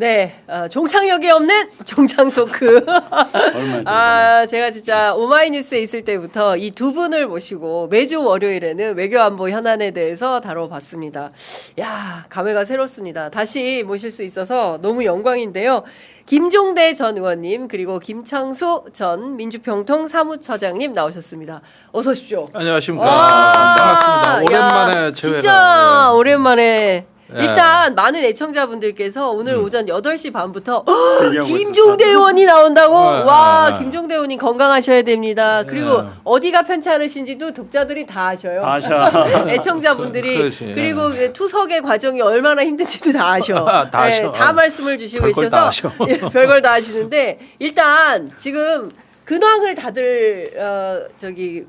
네, 종착역이 없는 종착 토크. 제가 진짜 오마이뉴스에 있을 때부터 이 두 분을 모시고 매주 월요일에는 외교안보 현안에 대해서 다뤄봤습니다. 야, 감회가 새롭습니다. 다시 모실 수 있어서 너무 영광인데요. 김종대 전 의원님 그리고 김창수 전 민주평통 사무처장님 나오셨습니다. 어서 오십시오. 안녕하십니까. 반갑습니다. 오랜만에 진짜 제외가. 오랜만에. 예. 일단 많은 애청자분들께서 오늘 오전 8시 반부터 김종대 의원이 나온다고? 와, 김종대 의원님 건강하셔야 됩니다. 그리고 어디가 편찮으신지도 독자들이 다 아셔요. 애청자분들이. 그리고 투석의 과정이 얼마나 힘든지도 다 아셔. 다 아셔. 다 말씀을 주시고 별걸 계셔서 다 아셔. 별걸 다 아시는데 일단 지금 근황을 다들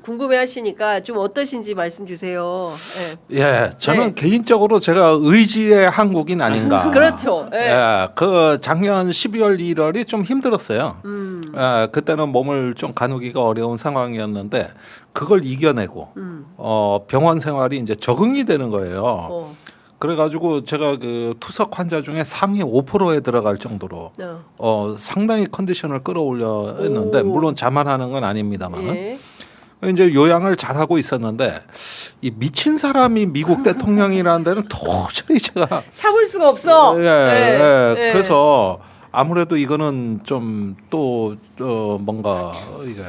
궁금해하시니까 좀 어떠신지 말씀 주세요. 예, 저는 개인적으로 제가 의지의 한국인 아닌가. 그렇죠. 그 작년 12월 1월이 좀 힘들었어요. 그때는 몸을 좀 가누기가 어려운 상황이었는데 그걸 이겨내고 병원 생활이 이제 적응이 되는 거예요. 그래가지고 제가 그 투석 환자 중에 상위 5%에 들어갈 정도로 상당히 컨디션을 끌어올려 했는데 물론 자만하는 건 아닙니다만 이제 요양을 잘하고 있었는데 이 미친 사람이 미국 대통령이라는 데는 도저히 제가 참을 수가 없어. 그래서 아무래도 이거는 좀 또 뭔가 이게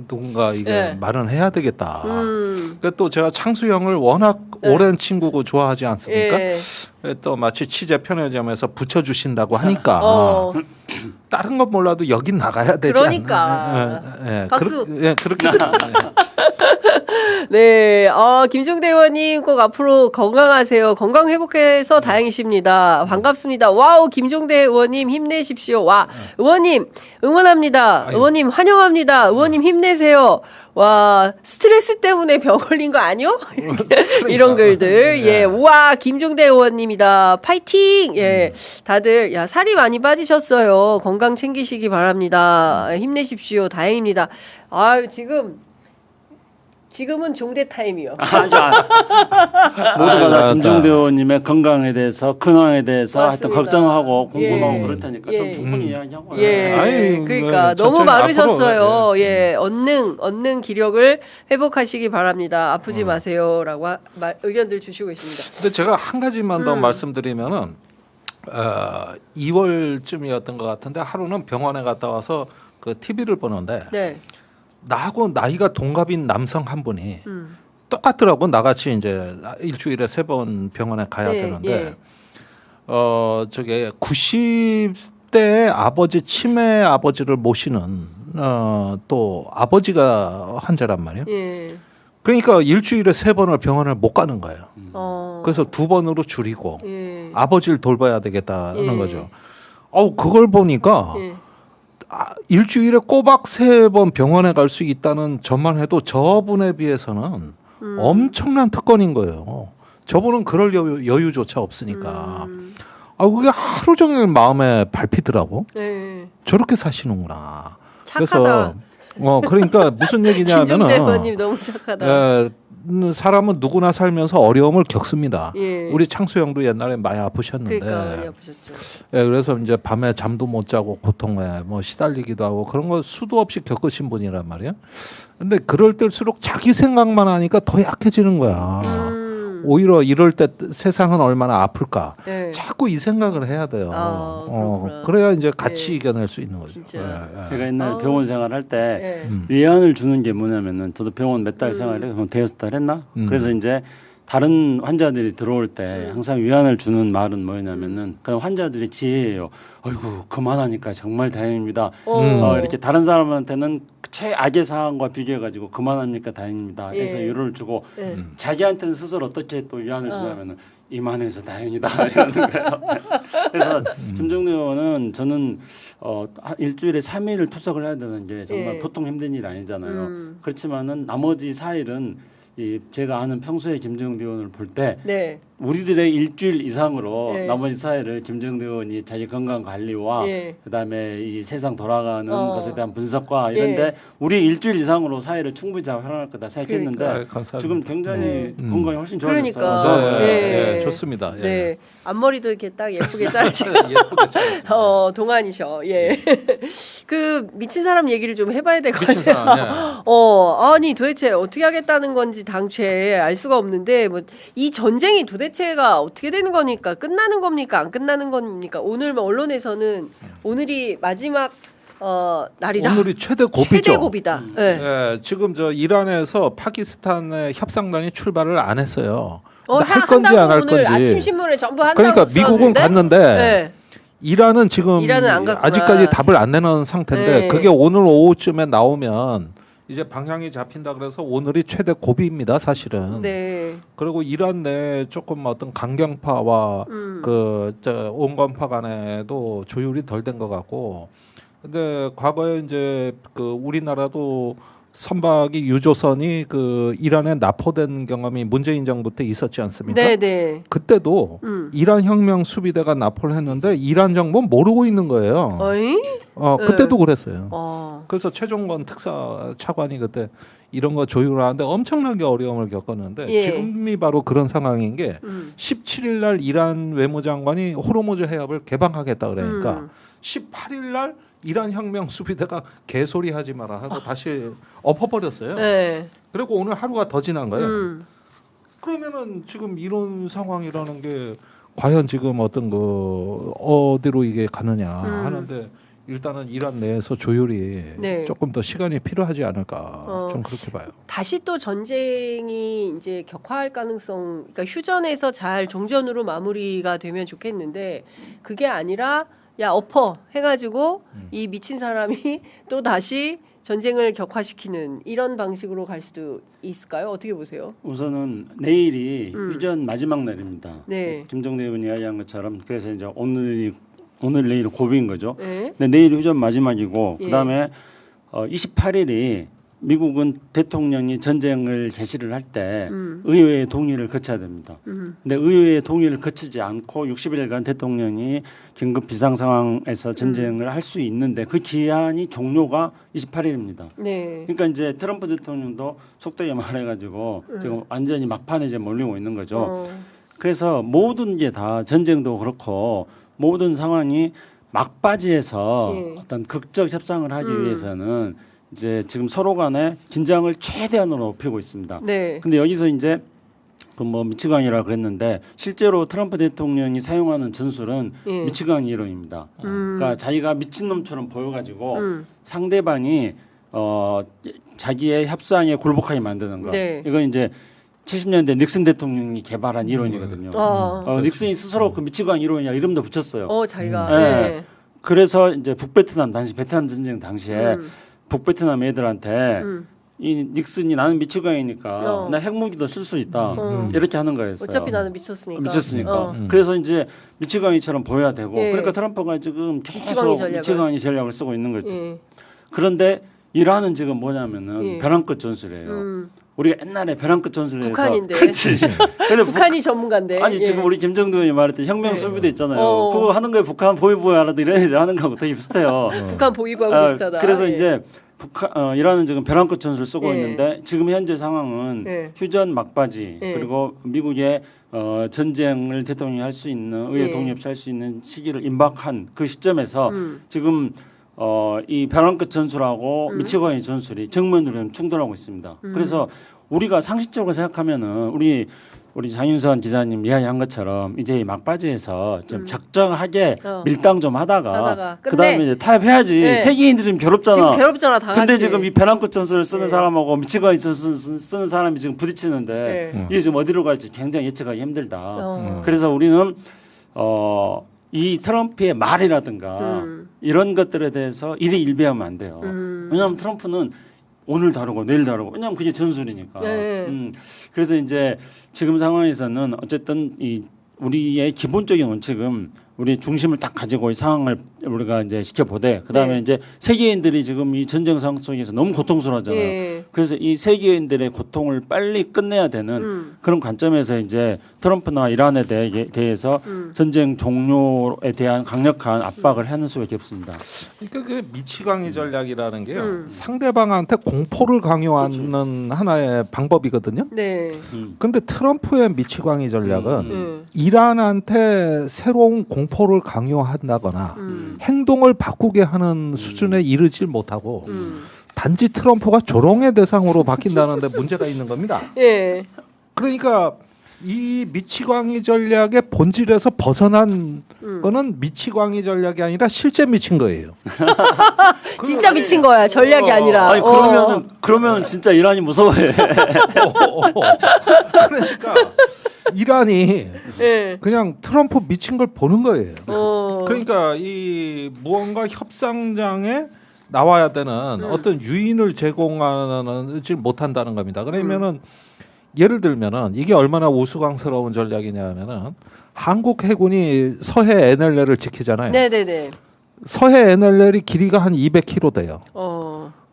누군가 이게 말은 해야 되겠다. 그러니까 또 제가 창수 형을 워낙 오랜 친구고 좋아하지 않습니까? 또 마치 취재 편의점에서 붙여주신다고 하니까 다른 건 몰라도 여긴 나가야 되지 그러니까. 박수. 그렇게 네, 김종대 의원님 꼭 앞으로 건강하세요. 건강 회복해서 다행이십니다. 반갑습니다. 와우, 김종대 의원님 힘내십시오. 와, 의원님 응원합니다. 의원님 환영합니다. 의원님 힘내세요. 와, 스트레스 때문에 병 걸린 거 아니요? 이런 글들. 예, 우와, 김종대 의원님이다. 파이팅! 예, 다들, 야, 살이 많이 빠지셨어요. 건강 챙기시기 바랍니다. 힘내십시오. 다행입니다. 지금은 종대 타임이요. 모두가 다 김종대 의원님의 건강에 대해서 근황에 대해서 하여튼 걱정하고 궁금하고 그럴 테니까 좀 충분히 이야기하고. 그러니까 너무 마르셨어요. 얻는 기력을 회복하시기 바랍니다. 아프지 마세요라고 의견들 주시고 있습니다. 근데 제가 한 가지만 더 말씀드리면은 2월쯤이었던 것 같은데 하루는 병원에 갔다 와서 그 TV를 보는데. 나하고 나이가 동갑인 남성 한 분이 똑같더라고. 나같이 이제 일주일에 3번 병원에 가야 되는데 저게 90대 아버지 치매 아버지를 모시는 또 아버지가 환자란 말이에요. 그러니까 일주일에 3번을 병원을 못 가는 거예요. 그래서 2번으로 줄이고 아버지를 돌봐야 되겠다는 거죠. 그걸 보니까 일주일에 꼬박 3번 병원에 갈 수 있다는 점만 해도 저분에 비해서는 엄청난 특권인 거예요. 저분은 그럴 여유조차 없으니까. 그게 하루 종일 마음에 밟히더라고. 저렇게 사시는구나. 착하다. 그래서 그러니까 무슨 얘기냐면은 김종대 의원님 너무 착하다. 사람은 누구나 살면서 어려움을 겪습니다. 예. 우리 창수 형도 옛날에 많이 아프셨는데. 그러니까 많이 아프셨죠. 예, 그래서 이제 밤에 잠도 못 자고 고통에 뭐 시달리기도 하고 그런 거 수도 없이 겪으신 분이란 말이에요. 근데 그럴 때일수록 자기 생각만 하니까 더 약해지는 거야. 오히려 이럴 때 세상은 얼마나 아플까. 네. 자꾸 이 생각을 해야 돼요. 그래야 이제 같이 이겨낼 수 있는 거죠. 진짜. 제가 옛날 병원 생활할 때 위안을 주는 게 뭐냐면은 저도 병원 몇 달 생활해서 대여섯 달 했나? 그래서 이제 다른 환자들이 들어올 때 항상 위안을 주는 말은 뭐냐면은 그냥 환자들의 지혜예요. 아이고 그만하니까 정말 다행입니다. 이렇게 다른 사람한테는 최악의 상황과 비교해 가지고 그만하니까 다행입니다. 해서 위로를 주고 자기한테는 스스로 어떻게 또 위안을 주냐면은 이만해서 다행이다 이러는 거예요. 그래서 김종대 의원은 저는 일주일에 3일을 투석을 해야 되는 게 정말 보통 힘든 일 아니잖아요. 그렇지만은 나머지 4일은 제가 아는 평소에 김종대 의원을 볼 때 우리들의 일주일 이상으로 네. 나머지 사회를 김정대 의원이 자기 건강 관리와 예. 그다음에 이 세상 돌아가는 것에 대한 분석과 이런데 예. 우리 일주일 이상으로 사회를 충분히 잘 활용할 거다 생각했는데 그러니까. 감사합니다. 지금 굉장히 네. 건강이 훨씬 좋아졌어요. 그러니까. 네, 예. 예, 좋습니다. 예. 네. 앞머리도 이렇게 딱 예쁘게 자르시고 예쁘게 잘했어요. 동안이셔. 예. 그 미친 사람 얘기를 좀 해봐야 될 것 미친 같아요. 사람. 예. 아니 도대체 어떻게 하겠다는 건지 당최 알 수가 없는데 뭐 이 전쟁이 도대체가 어떻게 되는 거니까 끝나는 겁니까 안 끝나는 겁니까? 오늘 뭐 언론에서는 오늘이 마지막 날이다. 오늘이 최대 고비죠. 최대 고비다. 네. 예, 지금 저 이란에서 파키스탄의 협상단이 출발을 안 했어요. 근데 할 할 건지 안 할 오늘 건지. 아침 신문에 전부 한다고 그러니까 미국은 써놨는데? 갔는데 네. 이란은 지금 이란은 안 갔구나. 아직까지 답을 안 내놓은 상태인데 네. 그게 오늘 오후쯤에 나오면 이제 방향이 잡힌다 그래서 오늘이 최대 고비입니다, 사실은. 네. 그리고 이란 내 조금 어떤 강경파와 그저 온건파 간에도 조율이 덜 된 것 같고. 근데 과거에 이제 그 우리나라도 선박이 유조선이 그 이란에 납포된 경험이 문재인 정부 때 있었지 않습니까? 네, 네. 그때도 이란 혁명 수비대가 납포를 했는데 이란 정부는 모르고 있는 거예요. 어이? 그때도 그랬어요. 그래서 그래서 최종건 특사 차관이 그때 이런 거 조율하는데 엄청나게 어려움을 겪었는데 예. 지금이 바로 그런 상황인 게 17일 날 이란 외무장관이 호르무즈 해협을 개방하겠다 그러니까 18일 날 이란 혁명 수비대가 개소리 하지 마라 하고 다시 엎어버렸어요. 네. 그리고 오늘 하루가 더 지난 거예요. 그러면은 지금 이런 상황이라는 게 과연 지금 어떤 그 어디로 이게 가느냐 하는데 일단은 이란 내에서 조율이 네. 조금 더 시간이 필요하지 않을까 좀 그렇게 봐요. 다시 또 전쟁이 이제 격화할 가능성, 그러니까 휴전에서 잘 종전으로 마무리가 되면 좋겠는데 그게 아니라 야 엎어 해가지고 이 미친 사람이 또 다시 전쟁을 격화시키는 이런 방식으로 갈 수도 있을까요? 어떻게 보세요? 우선은 내일이 휴전 마지막 날입니다. 네. 김정대 의원이 이야기한 것처럼 그래서 이제 오늘 내일 고비인 거죠. 네. 근데 내일 휴전 마지막이고 예. 그다음에 28일이 미국은 대통령이 전쟁을 개시를 할 때 의회의 동의를 거쳐야 됩니다. 근데 의회의 동의를 거치지 않고 60일간 대통령이 긴급 비상 상황에서 전쟁을 할 수 있는데 그 기한이 종료가 28일입니다. 네. 그러니까 이제 트럼프 대통령도 속되게 말해가지고 지금 완전히 막판에 이제 몰리고 있는 거죠. 그래서 모든 게 다 전쟁도 그렇고 모든 상황이 막바지에서 예. 어떤 극적 협상을 하기 위해서는 이제 지금 서로 간에 긴장을 최대한으로 높이고 있습니다. 네. 근데 여기서 이제 그 뭐 미치광이라 그랬는데 실제로 트럼프 대통령이 사용하는 전술은 예. 미치광이 이론입니다. 그러니까 자기가 미친놈처럼 보여가지고 상대방이 자기의 협상에 굴복하게 만드는 거. 네. 이건 이제 70년대 닉슨 대통령이 개발한 이론이거든요. 닉슨이 스스로 그 미치광 이론이야 이름도 붙였어요. 자기가. 네. 네. 그래서 이제 북베트남 당시 베트남 전쟁 당시에 북베트남 애들한테 이 닉슨이 나는 미치광이니까 나 핵무기도 쓸 수 있다 이렇게 하는 거였어요. 어차피 나는 미쳤으니까. 미쳤으니까. 그래서 이제 미치광이처럼 보여야 되고 예. 그러니까 트럼프가 지금 계속 미치광이 미치광이 전략을 쓰고 있는 거죠. 예. 그런데 이란은 지금 뭐냐면은 예. 벼랑 끝 전술이에요. 우리가 옛날에 벼랑 끝 전술에서 북한인데. 그렇지. 근데 북한이 전문가인데. 아니 예. 지금 우리 김정도 의원이 말했던 혁명 수비대 있잖아요. 어. 그거 하는 거에 북한 보위부에 하라도 이런 애들 하는 거하고 되게 비슷해요. 북한 보위부하고 비슷하다. 그래서 예. 이제 이란은 지금 벼랑 끝 전술 쓰고 예. 있는데 지금 현재 상황은 예. 휴전 막바지 예. 그리고 미국의 전쟁을 대통령이 할 수 있는 의회 예. 독립 할 수 있는 시기를 임박한 그 시점에서 지금 이 벼랑 끝 전술하고 미치광이 전술이 정면으로 좀 충돌하고 있습니다. 그래서 우리가 상식적으로 생각하면은 우리 장윤선 기자님 이야기한 것처럼 이제 막바지에서 좀 적정하게 밀당 좀 하다가 그다음에 이제 타협해야지. 네. 세계인들이 좀 괴롭잖아. 지금 괴롭잖아 다 근데 같이. 지금 이 벼랑끝 전술을 쓰는 네. 사람하고 미치광이 전술 쓰는 사람이 지금 부딪히는데 네. 이게 지금 어디로 갈지 굉장히 예측하기 힘들다. 그래서 우리는 이 트럼프의 말이라든가 이런 것들에 대해서 일희일비하면 안 돼요. 왜냐하면 트럼프는 오늘 다르고 내일 다르고 왜냐하면 그게 전술이니까. 네. 그래서 이제 지금 상황에서는 어쨌든 이 우리의 기본적인 원칙은 우리 중심을 딱 가지고 이 상황을 우리가 이제 지켜보되 그다음에 네. 이제 세계인들이 지금 이 전쟁 상황 속에서 너무 고통스러워하잖아요. 예. 그래서 이 세계인들의 고통을 빨리 끝내야 되는 그런 관점에서 이제 트럼프나 이란에 대해서 전쟁 종료에 대한 강력한 압박을 하는 수밖에 없습니다. 그러니까 그 미치광이 전략이라는 게요. 상대방한테 공포를 강요하는 하나의 방법이거든요. 네. 근데 트럼프의 미치광이 전략은 이란한테 새로운 공포를 강요한다거나 행동을 바꾸게 하는 수준에 이르질 못하고 단지 트럼프가 조롱의 대상으로 바뀐다는데 문제가 있는 겁니다. 예. 그러니까 이 미치광이 전략의 본질에서 벗어난 거는 미치광이 전략이 아니라 실제 미친 거예요. 진짜 미친 거야. 전략이 아니라. 아니 그러면 진짜 이란이 무서워해. 그러니까 이란이 예. 그냥 트럼프 미친 걸 보는 거예요. 어. 그러니까 이 무언가 협상장에 나와야 되는 어떤 유인을 제공하지 못한다는 겁니다. 그러면은 예를 들면은 이게 얼마나 우스꽝스러운 전략이냐면은 한국 해군이 서해 NLL을 지키잖아요. 네네네. 서해 NLL이 길이가 한 200km 돼요.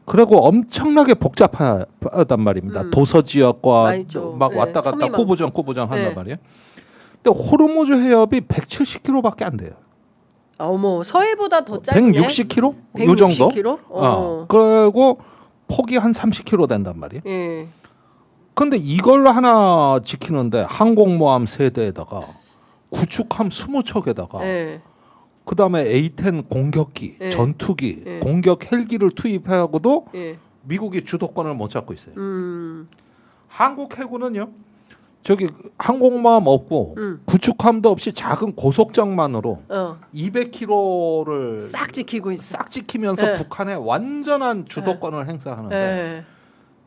그리고 엄청나게 복잡하단 말입니다. 도서 지역과 많죠. 막 네, 왔다 갔다 섬이 꾸부정 한단 네. 말이에요. 근데 호르무즈 해협이 170km밖에 안 돼요. 어머, 서해보다 더 짧네. 160km? 요 정도? 160km? 그리고 폭이 한 30km 된단 말이에요. 예. 근데 이걸 하나 지키는데 항공모함 3대에다가 구축함 20척에다가 예. 그다음에 A-10 공격기, 예. 전투기, 예. 공격 헬기를 투입하고도 예. 미국이 주도권을 못 잡고 있어요. 한국 해군은요. 저기 항공모함 없고 구축함도 없이 작은 고속정만으로 200km를 싹 지키고 있어. 싹 지키면서 예. 북한의 완전한 주도권을 행사하는데 예.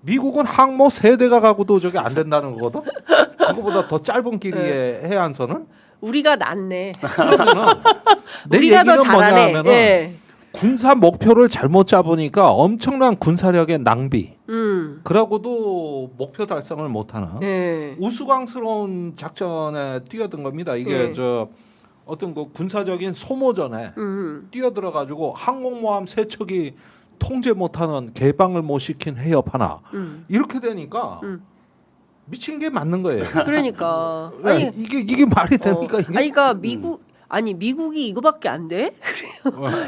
미국은 항모 3대가 가고도 저게 안 된다는 거거든. 그거보다 더 짧은 길이의 해안선을 우리가 낫네. 그러면은 내 우리가 더 얘기는 잘하네. 뭐냐면은 예. 군사 목표를 잘못 잡으니까 엄청난 군사력의 낭비. 그러고도 목표 달성을 못하는 예. 우스꽝스러운 작전에 뛰어든 겁니다. 이게 예. 저 어떤 그 군사적인 소모전에 뛰어들어 가지고 항공모함 3척이 통제 못하는 개방을 못 시킨 해협 하나 이렇게 되니까 미친 게 맞는 거예요. 그러니까. 아니, 이게 말이 됩니까? 이게? 아니, 그러니까 미국이 이거밖에 안 돼?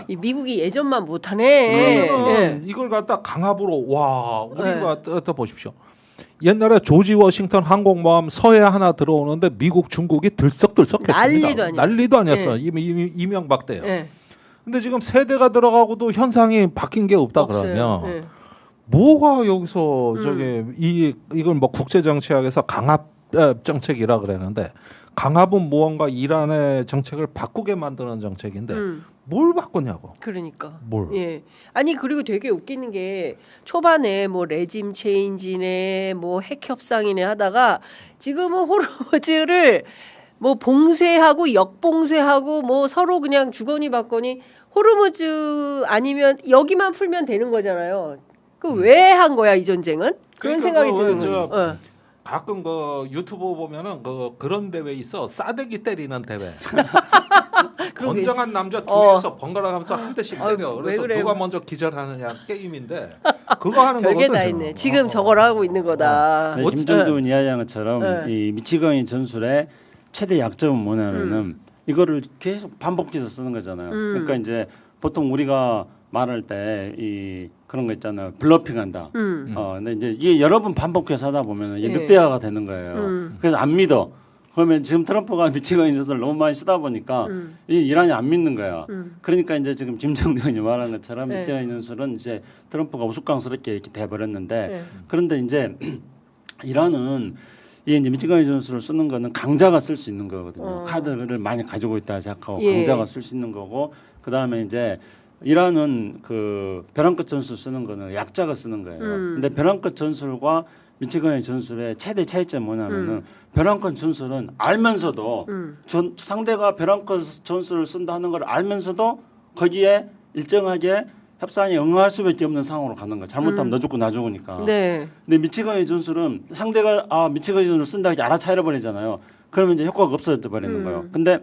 이 미국이 예전만 못하네. 그러면 이걸 갖다 강압으로 와 우리가 떠 보십시오. 옛날에 조지 워싱턴 항공모함 서해 하나 들어오는데 미국 중국이 들썩들썩했습니다. 난리도 아니었어. 이명박 때요. 예. 근데 지금 세대가 들어가고도 현상이 바뀐 게 없다 없어요. 그러면 예. 뭐가 여기서 저기 이걸 뭐 국제 정치학에서 강압 정책이라 그러는데 강압은 무언가 이란의 정책을 바꾸게 만드는 정책인데 뭘 바꾸냐고. 그러니까. 뭘? 예. 아니 그리고 되게 웃기는 게 초반에 뭐 레짐 체인지네 뭐 핵 협상이네 하다가 지금은 호르무즈를 뭐 봉쇄하고 역봉쇄하고 뭐 서로 그냥 주거니 받거니 호르무즈 아니면 여기만 풀면 되는 거잖아요. 그 왜 한 거야 이 전쟁은? 그런 그러니까 생각이 드는 거예요. 가끔 그 유튜브 보면은 그런 대회 있어. 싸대기 때리는 대회. 건장한 남자 둘이서 번갈아 가면서 한 대씩 때려. 그래서 그래? 누가 먼저 기절하느냐 게임인데 그거 하는 별게 거거든요. 다 있네. 지금 저걸 하고 있는 거다. 네, 김정도원 이야기한 것처럼 이 미치광이 전술의 최대 약점은 뭐냐면은 이거를 계속 반복해서 쓰는 거잖아요. 그러니까 이제 보통 우리가 말할 때 이 그런 거 있잖아요. 블러핑한다. 근데 이제 이게 여러 번 반복해서 하다 보면 이게 늑대화가 되는 거예요. 그래서 안 믿어. 그러면 지금 트럼프가 미치광이 전술을 너무 많이 쓰다 보니까 이 이란이 안 믿는 거야. 그러니까 이제 지금 김정대 의원이 말한 것처럼 미치광이 전술은 이제 트럼프가 우스꽝스럽게 이렇게 돼버렸는데 그런데 이제 이란은 이게 이제 미치광이 전술을 쓰는 거는 강자가 쓸 수 있는 거거든요. 카드를 많이 가지고 있다 생각하고 강자가 쓸 수 있는 거고 그 다음에 이제 이란은 그 벼랑 끝 전술 쓰는 거는 약자가 쓰는 거예요. 근데 벼랑 끝 전술과 미치광이 전술의 최대 차이점은 뭐냐면은 벼랑 끝 전술은 알면서도 상대가 벼랑 끝 전술을 쓴다는 걸 알면서도 거기에 일정하게 협상에 응할 수밖에 없는 상황으로 가는 거야. 잘못하면 너 죽고 나 죽으니까. 네. 근데 미치광이 전술은 상대가 미치광이 전술을 쓴다 이렇게 알아차려 버리잖아요. 그러면 이제 효과가 없어져 버리는 거예요. 근데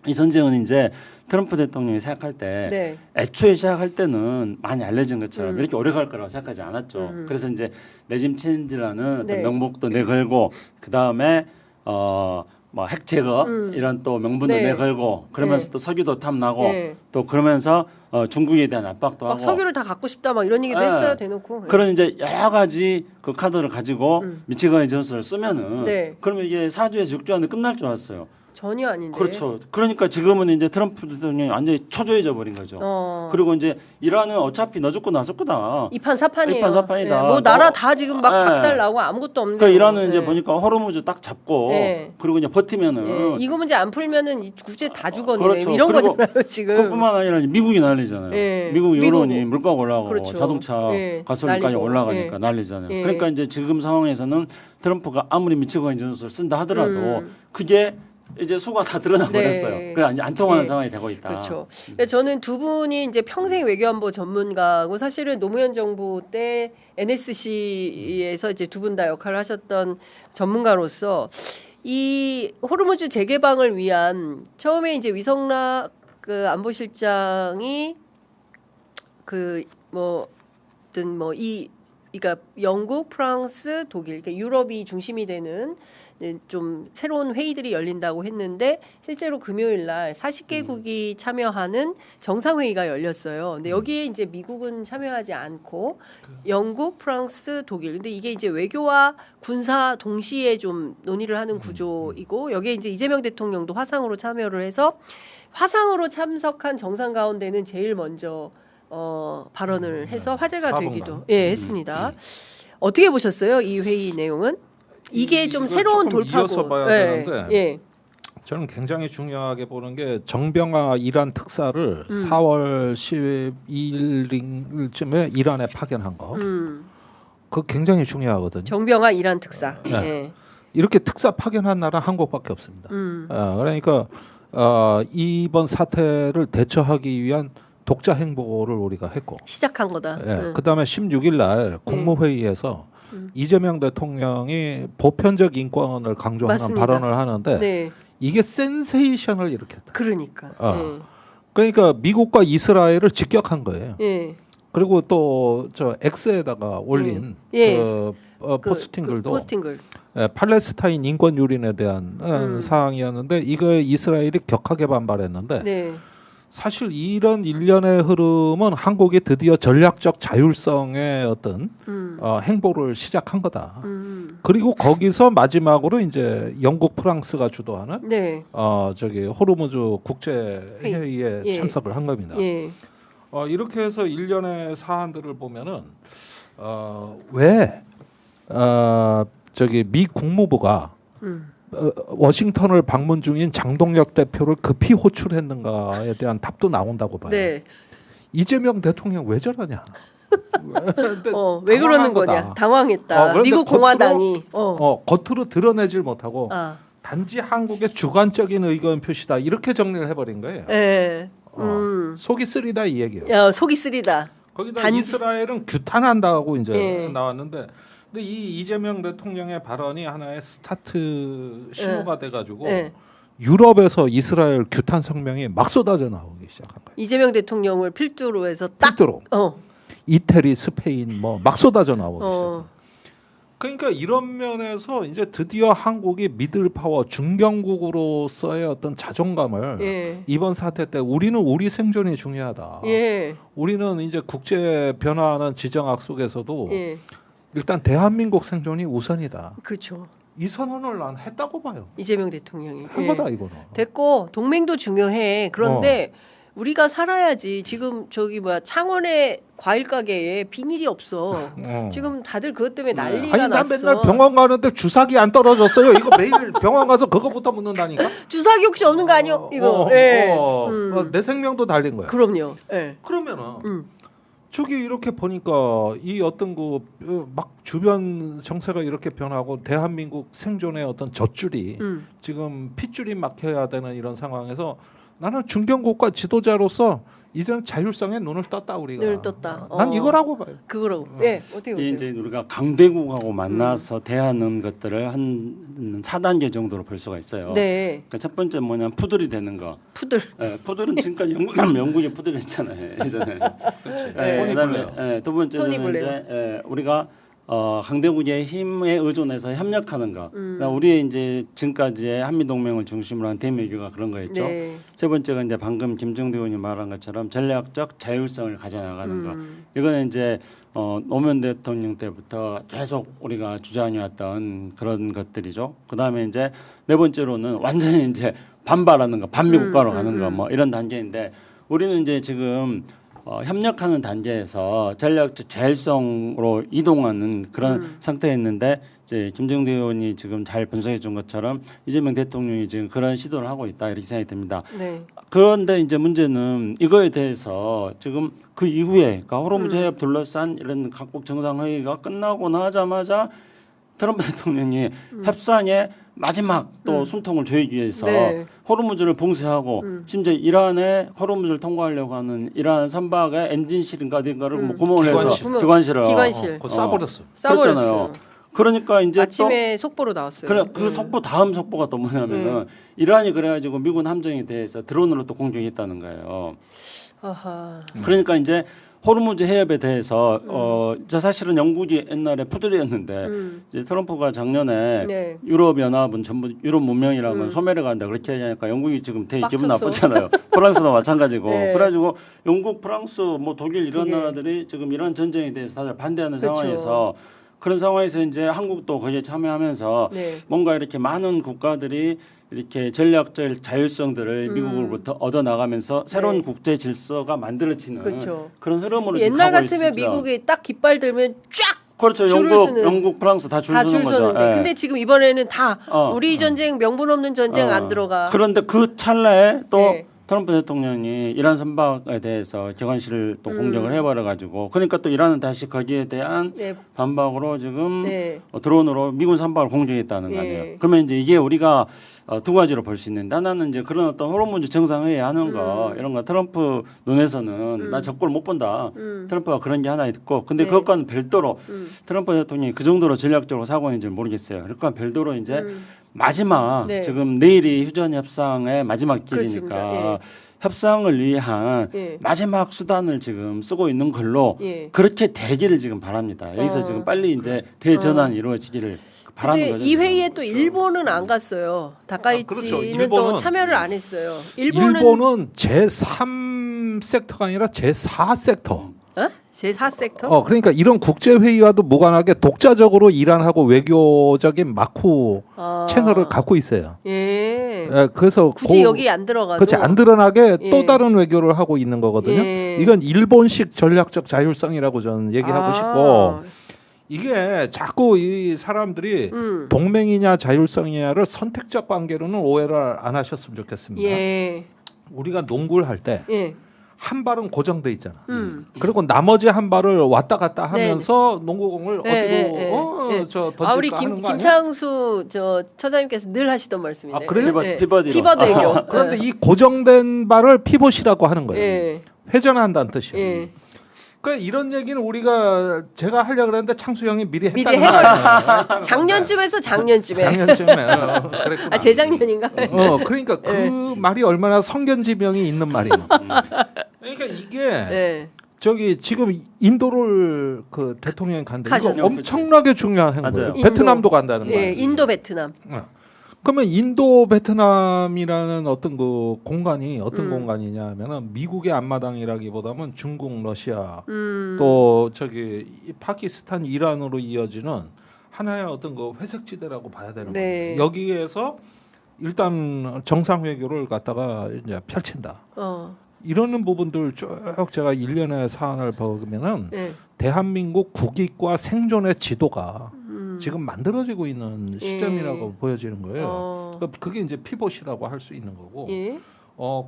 이 전쟁은 이제 트럼프 대통령이 생각할 때 네. 애초에 시작할 때는 많이 알려진 것처럼 이렇게 오래 갈 거라고 생각하지 않았죠. 그래서 이제 레짐 체인지라는 네. 어떤 명목도 내걸고 그 다음에 뭐 핵 제거 이런 또 명분도 네. 내걸고 그러면서 네. 또 석유도 탐나고 네. 또 그러면서 중국에 대한 압박도 막 하고 석유를 다 갖고 싶다 막 이런 얘기도 네. 했어요 대놓고. 그런 이제 여러 가지 그 카드를 가지고 미치건의 전술을 쓰면은 네. 그러면 이게 4주에서 6주 안에 끝날 줄 알았어요. 전혀 아닌데. 그렇죠. 그러니까 지금은 이제 트럼프 대통령이 완전히 초조해져 버린 거죠. 그리고 이제 이란은 어차피 너 죽고 나 죽고다. 이판사판이에요. 이판사판이다. 뭐 나라 다 지금 막 네. 박살 나고 아무것도 없는데. 그러니까 이란은 네. 이제 보니까 호르무즈 딱 잡고 네. 그리고 이제 버티면은 네. 이거 문제 안 풀면은 이 국제 다 죽었네. 그렇죠. 이런 그리고 거잖아요 지금. 그뿐만 아니라 미국이 난리잖아요. 네. 미국 여론이 미국은. 물가가 올라가고 그렇죠. 자동차 네. 가솔린까지 난리고. 올라가니까 네. 난리잖아요. 네. 그러니까 이제 지금 상황에서는 트럼프가 아무리 미치건의 전술을 쓴다 하더라도 그게 이제 수가 다 드러나 버렸어요. 네. 그러니까 이제 안 통하는 네. 상황이 되고 있다. 그렇죠. 저는 두 분이 이제 평생 외교안보 전문가고 사실은 노무현 정부 때 NSC에서 이제 두 분 다 역할을 하셨던 전문가로서 이 호르무즈 재개방을 위한 처음에 이제 위성락 그 안보실장이 그 뭐 어떤 뭐 이 그러니까 영국, 프랑스, 독일, 그러니까 유럽이 중심이 되는 좀 새로운 회의들이 열린다고 했는데 실제로 금요일 날 40개국이 참여하는 정상회의가 열렸어요. 근데 여기에 이제 미국은 참여하지 않고 영국, 프랑스, 독일. 근데 이게 이제 외교와 군사 동시에 좀 논의를 하는 구조이고 여기에 이제 이재명 대통령도 화상으로 참여를 해서 화상으로 참석한 정상 가운데는 제일 먼저 발언을 해서 화제가 되기도 했습니다. 어떻게 보셨어요? 이 회의 내용은? 이게 좀 새로운 돌파구. 이어서 봐야 되는데 예. 저는 굉장히 중요하게 보는 게 정병아 이란 특사를 4월 12일쯤에 이란에 파견한 거. 그거 굉장히 중요하거든요. 정병아 이란 특사. 네. 예. 이렇게 특사 파견한 나라 한국밖에 없습니다. 그러니까 이번 사태를 대처하기 위한 독자 행보를 우리가 했고 시작한 거다. 예, 그다음에 16일 날 국무회의에서 이재명 대통령이 보편적 인권을 강조하는 맞습니다. 발언을 하는데 네. 이게 센세이션을 일으켰다. 그러니까. 그러니까 미국과 이스라엘을 직격한 거예요. 예. 그리고 또 저 X에다가 올린 예. 포스팅글도 포스팅글. 팔레스타인 인권 유린에 대한 사항이었는데 이거에 이스라엘이 격하게 반발했는데 네. 사실 이런 일련의 흐름은 한국이 드디어 전략적 자율성의 어떤 행보를 시작한 거다. 그리고 거기서 마지막으로 이제 영국, 프랑스가 주도하는 네. 저기 호르무즈 국제 회의에 예. 참석을 한 겁니다. 예. 이렇게 해서 일련의 사안들을 보면은 왜 저기 미 국무부가 워싱턴을 방문 중인 장동혁 대표를 급히 호출했는가에 대한 답도 나온다고 봐요. 네. 이재명 대통령 왜 저러냐? 왜 그러는 거다. 거냐? 당황했다. 그런데 미국 공화당이 겉으로 드러내질 못하고 아. 단지 한국의 주관적인 의견 표시다 이렇게 정리를 해버린 거예요. 예. 속이 쓰리다 이 얘기예요. 야, 속이 쓰리다. 거기다 단지- 이스라엘은 규탄한다고 이제 예. 나왔는데, 근데 이 이재명 대통령의 발언이 하나의 스타트 신호가 돼가지고 예. 유럽에서 이스라엘 규탄 성명이 막 쏟아져 나오기 시작한 거예요. 이재명 대통령을 필두로 해서 딱 필두로 어. 이태리, 스페인 뭐 막 쏟아져 나오기 시작한 어. 그러니까 이런 면에서 이제 드디어 한국이 미들 파워 중견국으로서의 어떤 자존감을 예. 이번 사태 때 우리는 우리 생존이 중요하다. 예. 우리는 이제 국제 변화하는 지정학 속에서도 예. 일단 대한민국 생존이 우선이다. 그렇죠. 이 선언을 난 했다고 봐요. 이재명 대통령이 한 예. 거다 이거는. 됐고 동맹도 중요해. 그런데 우리가 살아야지. 지금 저기 뭐야 창원의 과일 가게에 비닐이 없어. 지금 다들 그것 때문에 난리가 아니 난 났어. 맨날 병원 가는데 주사기 안 떨어졌어요. 이거 매일 병원 가서 그거부터 묻는다니까. 주사기 혹시 없는 거 아니요? 이거. 예. 내 생명도 달린 거야. 그럼요. 예. 그러면은 저기 이렇게 보니까 이 어떤 그 막 주변 정세가 이렇게 변하고 대한민국 생존의 어떤 젖줄이 지금 핏줄이 막혀야 되는 이런 상황에서 나는 중견국가 지도자로서 이제는 자율성에 눈을 떴다 우리가. 눈을 떴다. 난 이거라고 봐요. 그거라고. 네, 어떻게 보세요? 이제 우리가 강대국하고 만나서 대하는 것들을 한 4단계 정도로 볼 수가 있어요. 네. 그러니까 첫 번째 뭐냐면 푸들이 되는 거. 푸들. 푸들은 지금까지 영국이 푸들이었잖아요. 예전에. 그다음에 두 번째는 이제 우리가 강대국의 힘에 의존해서 협력하는 거. 그러니까 우리의 이제 지금까지의 한미 동맹을 중심으로 한 대외교가 그런 거였죠. 네. 세 번째가 이제 방금 김정대 의원이 말한 것처럼 전략적 자율성을 가져나가는 거. 이거는 이제 노무현 대통령 때부터 계속 우리가 주장해왔던 그런 것들이죠. 그다음에 이제 네 번째로는 완전히 이제 반발하는 거, 반미 국가로 가는 거, 뭐 이런 단계인데 우리는 이제 지금 협력하는 단계에서 전략적 자율성으로 이동하는 그런 상태였는데 이제 김정대 의원이 지금 잘 분석해 준 것처럼 이재명 대통령이 지금 그런 시도를 하고 있다 이렇게 생각이 듭니다. 네. 그런데 이제 문제는 이거에 대해서 지금 그 이후에 그러니까 호르무즈 해협 둘러싼 이런 각국 정상회의가 끝나고 나자마자 트럼프 대통령이 협상에 마지막 또 숨통을 조이기 위해서 네. 호르무즈를 봉쇄하고 심지어 이란에 호르무즈를 통과하려고 하는 이란 선박의 엔진실인가 어딘가를 뭐 구멍을 해서 기관실을 기관실. 그거 쏴버렸어. 그렇잖아요. 그러니까 이제 아침에 속보로 나왔어요. 그 속보 다음 속보가 또 뭐냐면은 이란이 그래가지고 미군 함정에 대해서 드론으로 또 공격했다는 거예요. 아하. 그러니까 이제 호르무즈 해협에 대해서 저 사실은 영국이 옛날에 푸들이었는데 이제 트럼프가 작년에 네. 유럽 연합은 전부 유럽 문명이라는 건 소멸해 간다 그렇게 하니까 영국이 지금 되게 기분 빡쳤어. 나쁘잖아요. 프랑스도 마찬가지고 네. 그래가지고 영국, 프랑스, 뭐 독일 이런 되게. 나라들이 지금 이런 전쟁에 대해서 다들 반대하는 그렇죠. 상황에서 그런 상황에서 이제 한국도 거기에 참여하면서 네. 뭔가 이렇게 많은 국가들이 이렇게 전략적 자율성들을 미국으로부터 얻어 나가면서 새로운 네. 국제 질서가 만들어지는 그렇죠. 그런 흐름으로 옛날 가고 같으면 있습니다. 미국이 딱 깃발 들면 쫙 그렇죠. 줄을 서는. 영국, 프랑스 다 줄 다 서는 줄 거죠. 서는데 예. 근데 지금 이번에는 다 우리 전쟁 명분 없는 전쟁 안 들어가. 그런데 그 찰나에 또 네. 트럼프 대통령이 이란 선박에 대해서 기관실을 또 공격을 해버려 가지고 그러니까 또 이란은 다시 거기에 대한 네. 반박으로 지금 네. 드론으로 미군 선박을 공격했다는 거 아니에요. 네. 그러면 이제 이게 우리가 두 가지로 볼 수 있는데 하나는 이제 그런 어떤 호르무즈 정상회의 하는 거 이런 거 트럼프 눈에서는 나 적골 못 본다. 트럼프가 그런 게 하나 있고 근데 네. 그것과는 별도로 트럼프 대통령이 그 정도로 전략적으로 사고 있는지 모르겠어요. 그러니까 별도로 이제 마지막 네. 지금 내일이 휴전 협상의 마지막 길이니까 그렇습니다. 예. 협상을 위한 예. 마지막 수단을 지금 쓰고 있는 걸로 예. 그렇게 되기를 지금 바랍니다. 여기서 지금 빨리 이제 대전환이 이루어지기를 바라는 근데 거죠. 이 회의에 또 일본은 안 갔어요. 다카이치는 그렇죠. 또 참여를 안 했어요. 일본은 제3섹터가 아니라 제4섹터. 제4섹터? 그러니까 이런 국제 회의와도 무관하게 독자적으로 이란하고 외교적인 마쿠 채널을 갖고 있어요. 예. 그래서 굳이 여기 안 들어가도 그렇지 안 드러나게 예. 또 다른 외교를 하고 있는 거거든요. 예. 이건 일본식 전략적 자율성이라고 저는 얘기하고 싶고 이게 자꾸 이 사람들이 동맹이냐 자율성이냐를 선택적 관계로는 오해를 안 하셨으면 좋겠습니다. 예. 우리가 농구를 할 때 예. 한 발은 고정돼 있잖아. 그리고 나머지 한 발을 왔다 갔다 하면서 농구공을 어디로 저 던질까 우리 하는 거 아니야? 김창수 저 처장님께서 늘 하시던 말씀이네요. 그래요? 피벗이로. 피벗 외교. 그런데 이 고정된 발을 피봇이라고 하는 거예요. 예. 회전한다는 뜻이에요. 예. 그러니까 이런 얘기는 우리가 제가 하려고 그랬는데 창수 형이 미리 미리 했다는 거예요. 작년쯤에서 작년쯤에. 작년쯤에 그랬구나. 재작년인가? 그러니까 그 말이 얼마나 성견지명이 있는 말이에요. 그러니까 이게 네. 저기 지금 인도를 그 대통령이 간다. 이거 가셨어요. 엄청나게 중요한 거예요. 인도. 베트남도 간다는 거예요. 예, 인도 베트남. 그러면 인도 베트남이라는 어떤 그 공간이 어떤 공간이냐면은 미국의 앞마당이라기보다는 중국, 러시아 또 저기 파키스탄, 이란으로 이어지는 하나의 어떤 그 회색지대라고 봐야 되는 네. 거예요. 여기에서 일단 정상 외교를 갖다가 이제 펼친다. 이러는 부분들 쭉 제가 일련의 사안을 보면은 네. 대한민국 국익과 생존의 지도가 지금 만들어지고 있는 시점이라고 보여지는 거예요. 그게 이제 피봇이라고 할 수 있는 거고. 예.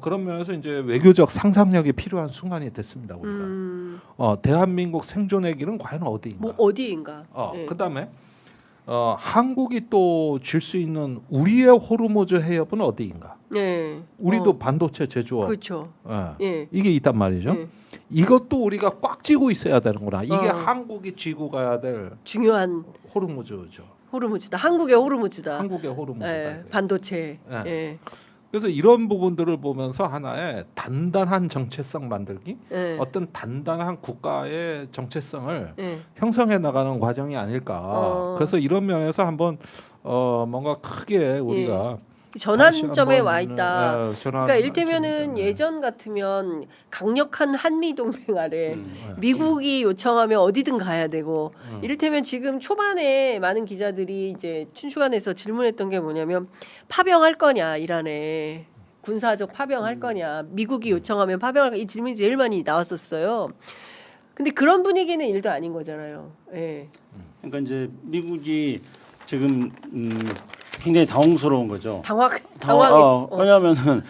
그런 면에서 이제 외교적 상상력이 필요한 순간이 됐습니다. 우리가. 대한민국 생존의 길은 과연 어디인가? 뭐 어디인가? 그다음에 한국이 또 줄 수 있는 우리의 호르무즈 해협은 어디인가? 네. 우리도 반도체 제조업, 그렇죠. 예. 이게 있단 말이죠. 이것도 우리가 꽉 쥐고 있어야 되는구나. 이게 한국이 쥐고 가야 될 중요한 호르무즈죠. 호르무즈다. 한국의 호르무즈다. 한국의 호르무즈다. 예, 반도체. 예. 예. 그래서 이런 부분들을 보면서 하나의 단단한 정체성 만들기, 예. 어떤 단단한 국가의 정체성을 예. 형성해 나가는 과정이 아닐까. 그래서 이런 면에서 한번 뭔가 크게 우리가 전환점에 한번, 와 있다. 그러니까 일테면은 예전 같으면 강력한 한미 동맹 아래 미국이 요청하면 어디든 가야 되고 이를테면 지금 초반에 많은 기자들이 이제 춘추관에서 질문했던 게 뭐냐면 파병할 거냐 이란에 군사적 파병할 거냐 미국이 요청하면 파병할 거냐 이 질문이 제일 많이 나왔었어요. 근데 그런 분위기는 일도 아닌 거잖아요. 예. 그러니까 이제 미국이 지금 굉장히 당황스러운 거죠. 당황했어. 왜냐하면은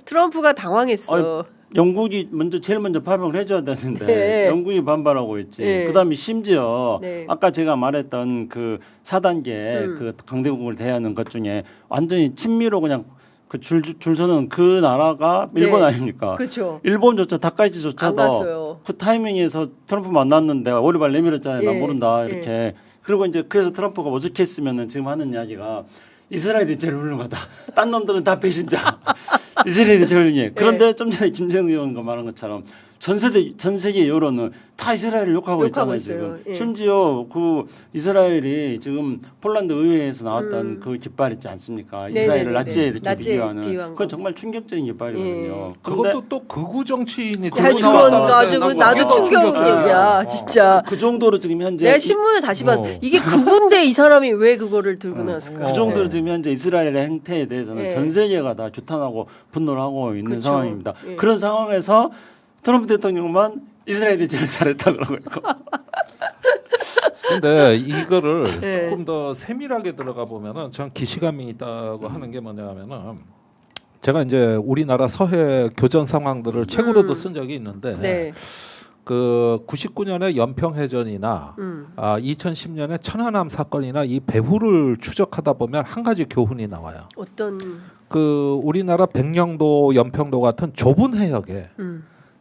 트럼프가 당황했어. 영국이 제일 먼저 파병을 해줘야 되는데 네. 영국이 반발하고 있지. 네. 그다음에 심지어 네. 아까 제가 말했던 그 4단계 그 강대국을 대하는 것 중에 완전히 친미로 그냥 그 줄 서는 그 나라가 일본 네. 아닙니까? 그렇죠. 일본조차 안 다카이치조차도 갔어요. 그 타이밍에서 트럼프 만났는데 오리발 내밀었잖아요. 예. 나 모른다 이렇게. 그리고 이제 그래서 트럼프가 오죽했으면은 지금 하는 이야기가 이스라엘이 제일 훌륭하다. 딴 놈들은 다 배신자. 이스라엘이 제일 훌륭해. 그런데 좀 전에 김정은 의원가 말한 것처럼 전 세계 여론은 다 이스라엘을 욕하고 있잖아요. 지금. 예. 심지어 그 이스라엘이 지금 폴란드 의회에서 나왔던 그 깃발 있지 않습니까? 이스라엘을 나치에 이렇게 비교하는. 그건 정말 충격적인 깃발이거든요. 그것도 또 극우 정치인이 가지고 나도 충격이야. 진짜. 그 정도로 지금 현재 내가 신문을 다시 봤어. 이게 극우인데 이 사람이 왜 그거를 들고 나왔을까? 그 정도로 지금 현재 이스라엘의 행태에 대해서는 전 세계가 다 규탄하고 분노를 하고 있는 그렇죠. 상황입니다. 그런 상황에서 트럼프 대통령만 이스라엘이 제일 잘했다 그러고 있고. 근데 이거를 조금 더 세밀하게 들어가 보면은 전 기시감이 있다고 하는 게 뭐냐면은 제가 이제 우리나라 서해 교전 상황들을 책으로도 쓴 적이 있는데 그 99년에 연평해전이나 2010년에 천안함 사건이나 이 배후를 추적하다 보면 한 가지 교훈이 나와요. 어떤 그 우리나라 백령도, 연평도 같은 좁은 해역에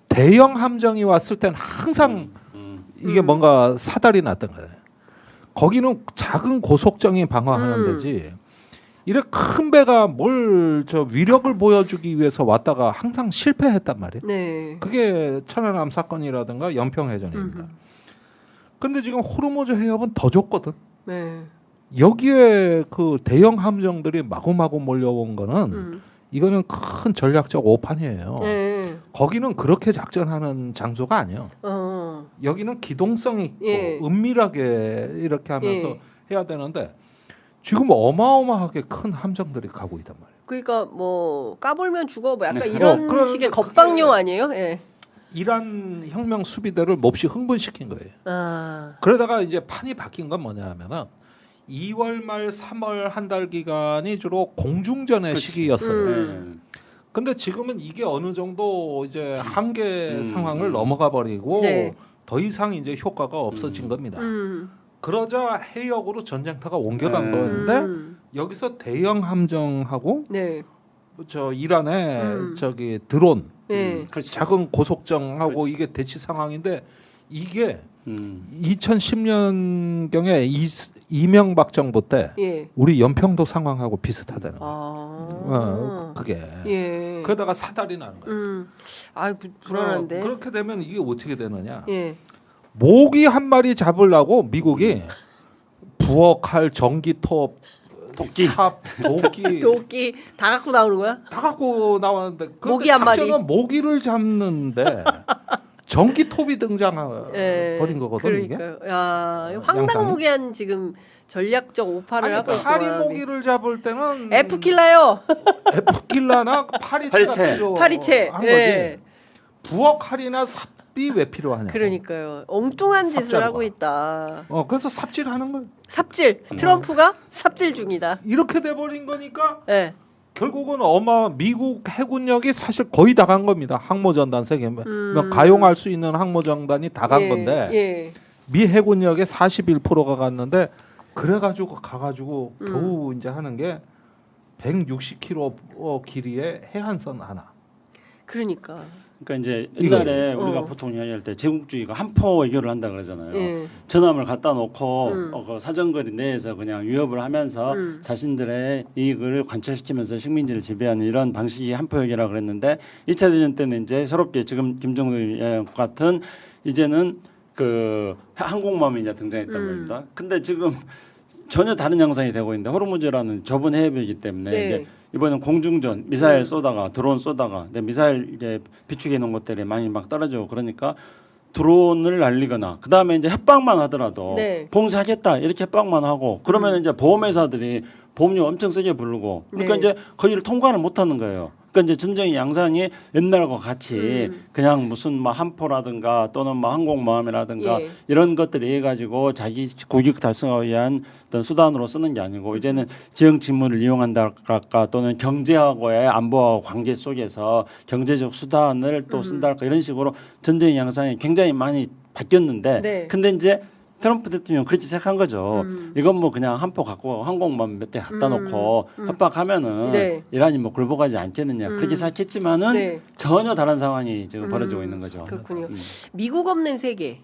대형 함정이 왔을 땐 항상 이게 뭔가 사달이 났던 거예요. 거기는 작은 고속정이 방어하는 데지. 이래 큰 배가 뭘 저 위력을 보여주기 위해서 왔다가 항상 실패했단 말이에요. 네. 그게 천안함 사건이라든가 연평해전입니다. 근데 지금 호르무즈 해협은 더 좁거든. 네. 여기에 그 대형 함정들이 마구마구 몰려온 거는 이거는 큰 전략적 오판이에요. 네. 거기는 그렇게 작전하는 장소가 아니에요. 여기는 기동성 있고 은밀하게 이렇게 하면서 해야 되는데 지금 어마어마하게 큰 함정들이 가고 있단 말이에요. 그러니까 뭐 까불면 죽어 뭐 약간 이런 식의 겁방용 아니에요? 예. 이란 혁명 수비대를 몹시 흥분시킨 거예요. 그러다가 이제 판이 바뀐 건 뭐냐면은 2월 말 3월 한 달 기간이 주로 공중전의 시기였어요. 근데 지금은 이게 어느 정도 이제 한계 상황을 넘어가 버리고 더 이상 이제 효과가 없어진 겁니다. 그러자 해역으로 전쟁터가 옮겨간 건데 여기서 대형 함정하고 저 이란의 저기 드론, 작은 고속정하고 이게 대치 상황인데 이게 2010년 경에 이명박 정부 때 우리 연평도 상황하고 비슷하다는 거예요. 그게 그러다가 사달이 나는 거예요. 아 불안한데. 그렇게 되면 이게 어떻게 되느냐? 모기 한 마리 잡으려고 미국이 부엌, 칼, 전기톱, 도끼, 도끼 다 갖고 나오는 거야? 다 갖고 나왔는데 모기 한 마리. 작전은 모기를 잡는데 전기톱이 등장해 버린 거거든요. 그러니까요. 야, 황당무계한 지금 전략적 오판을 하고 있고. 파리 모기를 잡을 때는 F킬라요. F킬라나 파리채 한 거지. 부엌 칼이나 삽이 왜 필요하냐? 그러니까요. 엉뚱한 짓을 하고 있다. 그래서 삽질하는 거예요. 삽질. 트럼프가 삽질 중이다. 이렇게 돼버린 거니까. 결국은 미국 해군력이 사실 거의 다 간 겁니다. 항모전단 세계 가용할 수 있는 항모전단이 다 간 건데 미 해군력의 41%가 갔는데 그래가지고 가가지고 겨우 이제 하는 게 160km 길이의 해안선 하나. 그러니까 이제 옛날에 우리가 보통 이야기할 때 제국주의가 한포 외교를 한다 그러잖아요. 예. 전함을 갖다 놓고 그 사정거리 내에서 그냥 위협을 하면서 자신들의 이익을 관철시키면서 식민지를 지배하는 이런 방식이 한포 외교라고 그랬는데 2차 대전 때는 이제 새롭게 지금 김정일 같은 이제는 그 항공모함이 이제 등장했단 말입니다. 근데 지금 전혀 다른 양상이 되고 있는데 호르무즈라는 좁은 해협이기 때문에 네. 이제 이번엔 공중전 미사일 쏘다가 드론 쏘다가 근데 미사일 이제 비축해 놓은 것들이 많이 막 떨어지고 그러니까 드론을 날리거나 그 다음에 이제 협박만 하더라도 네. 봉쇄하겠다 이렇게 협박만 하고 그러면 이제 보험회사들이 보험료 엄청 세게 부르고 그러니까 네. 이제 거기를 통과를 못하는 거예요. 그러니까 이제 전쟁의 양상이 옛날과 같이 그냥 무슨 뭐 한포라든가 또는 뭐 항공모함이라든가 예. 이런 것들을 해가지고 자기 국익 달성하기 위한 어떤 수단으로 쓰는 게 아니고 이제는 지형 직무를 이용한달까 또는 경제하고의 안보와 관계 속에서 경제적 수단을 또 쓴달까 이런 식으로 전쟁의 양상이 굉장히 많이 바뀌었는데 네. 근데 이제 트럼프 대통령 그렇게 생각한 거죠. 이건 뭐 그냥 한포 갖고 항공모함 몇 대 갖다 놓고 협박하면은 네. 이란이 뭐 굴복하지 않겠느냐 그렇게 생각했지만은 네. 전혀 다른 상황이 지금 벌어지고 있는 거죠. 그렇군요. 미국 없는 세계가